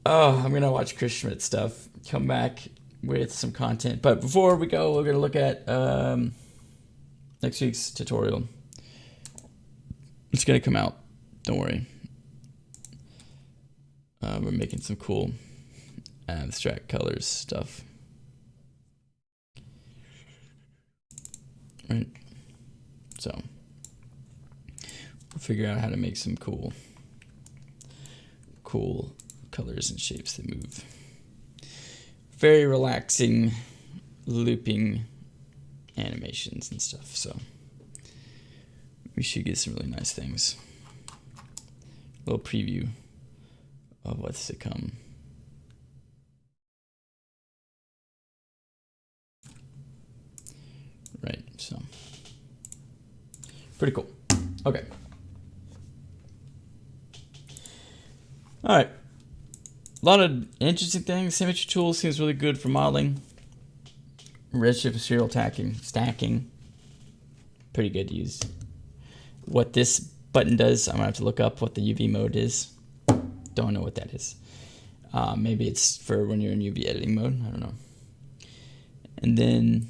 Oh, I'm gonna watch Chris Schmidt stuff. Come back with some content. But before we go, we're gonna look at next week's tutorial. It's gonna come out. Don't worry. We're making some cool abstract colors stuff. Right. So we'll figure out how to make some cool colors and shapes that move. Very relaxing, looping animations and stuff. So we should get some really nice things. A little preview of what's to come. Right, so pretty cool. Okay. All right. A lot of interesting things. Symmetry tool seems really good for modeling. Redshift serial stacking. Pretty good to use. What this button does, I'm gonna have to look up what the UV mode is. Don't know what that is. Maybe it's for when you're in UV editing mode. I don't know. And then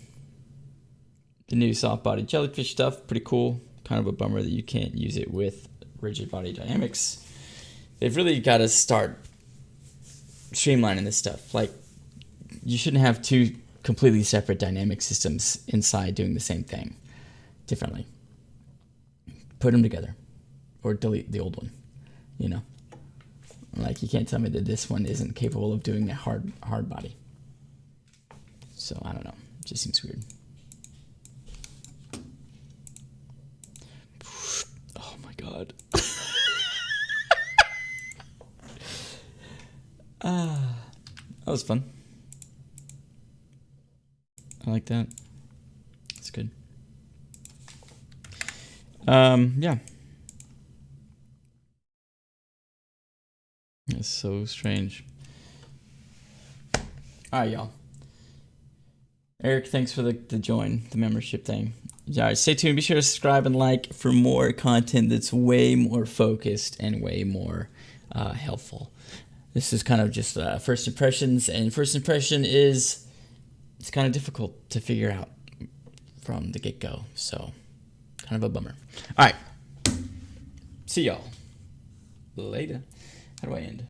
the new soft body jellyfish stuff, pretty cool. Kind of a bummer that you can't use it with rigid body dynamics. They've really got to start streamlining this stuff. Like, you shouldn't have two completely separate dynamic systems inside doing the same thing differently. Put them together or delete the old one, you know? Like, you can't tell me that this one isn't capable of doing a hard body. So I don't know. It just seems weird. Oh my God. That was fun. I like that. That's good. Yeah. It's so strange. All right, y'all. Eric, thanks for the join, the membership thing. All right, stay tuned. Be sure to subscribe and like for more content that's way more focused and way more helpful. This is kind of just first impressions, and first impression is it's kind of difficult to figure out from the get-go, so kind of a bummer. All right, See y'all later. How do I end?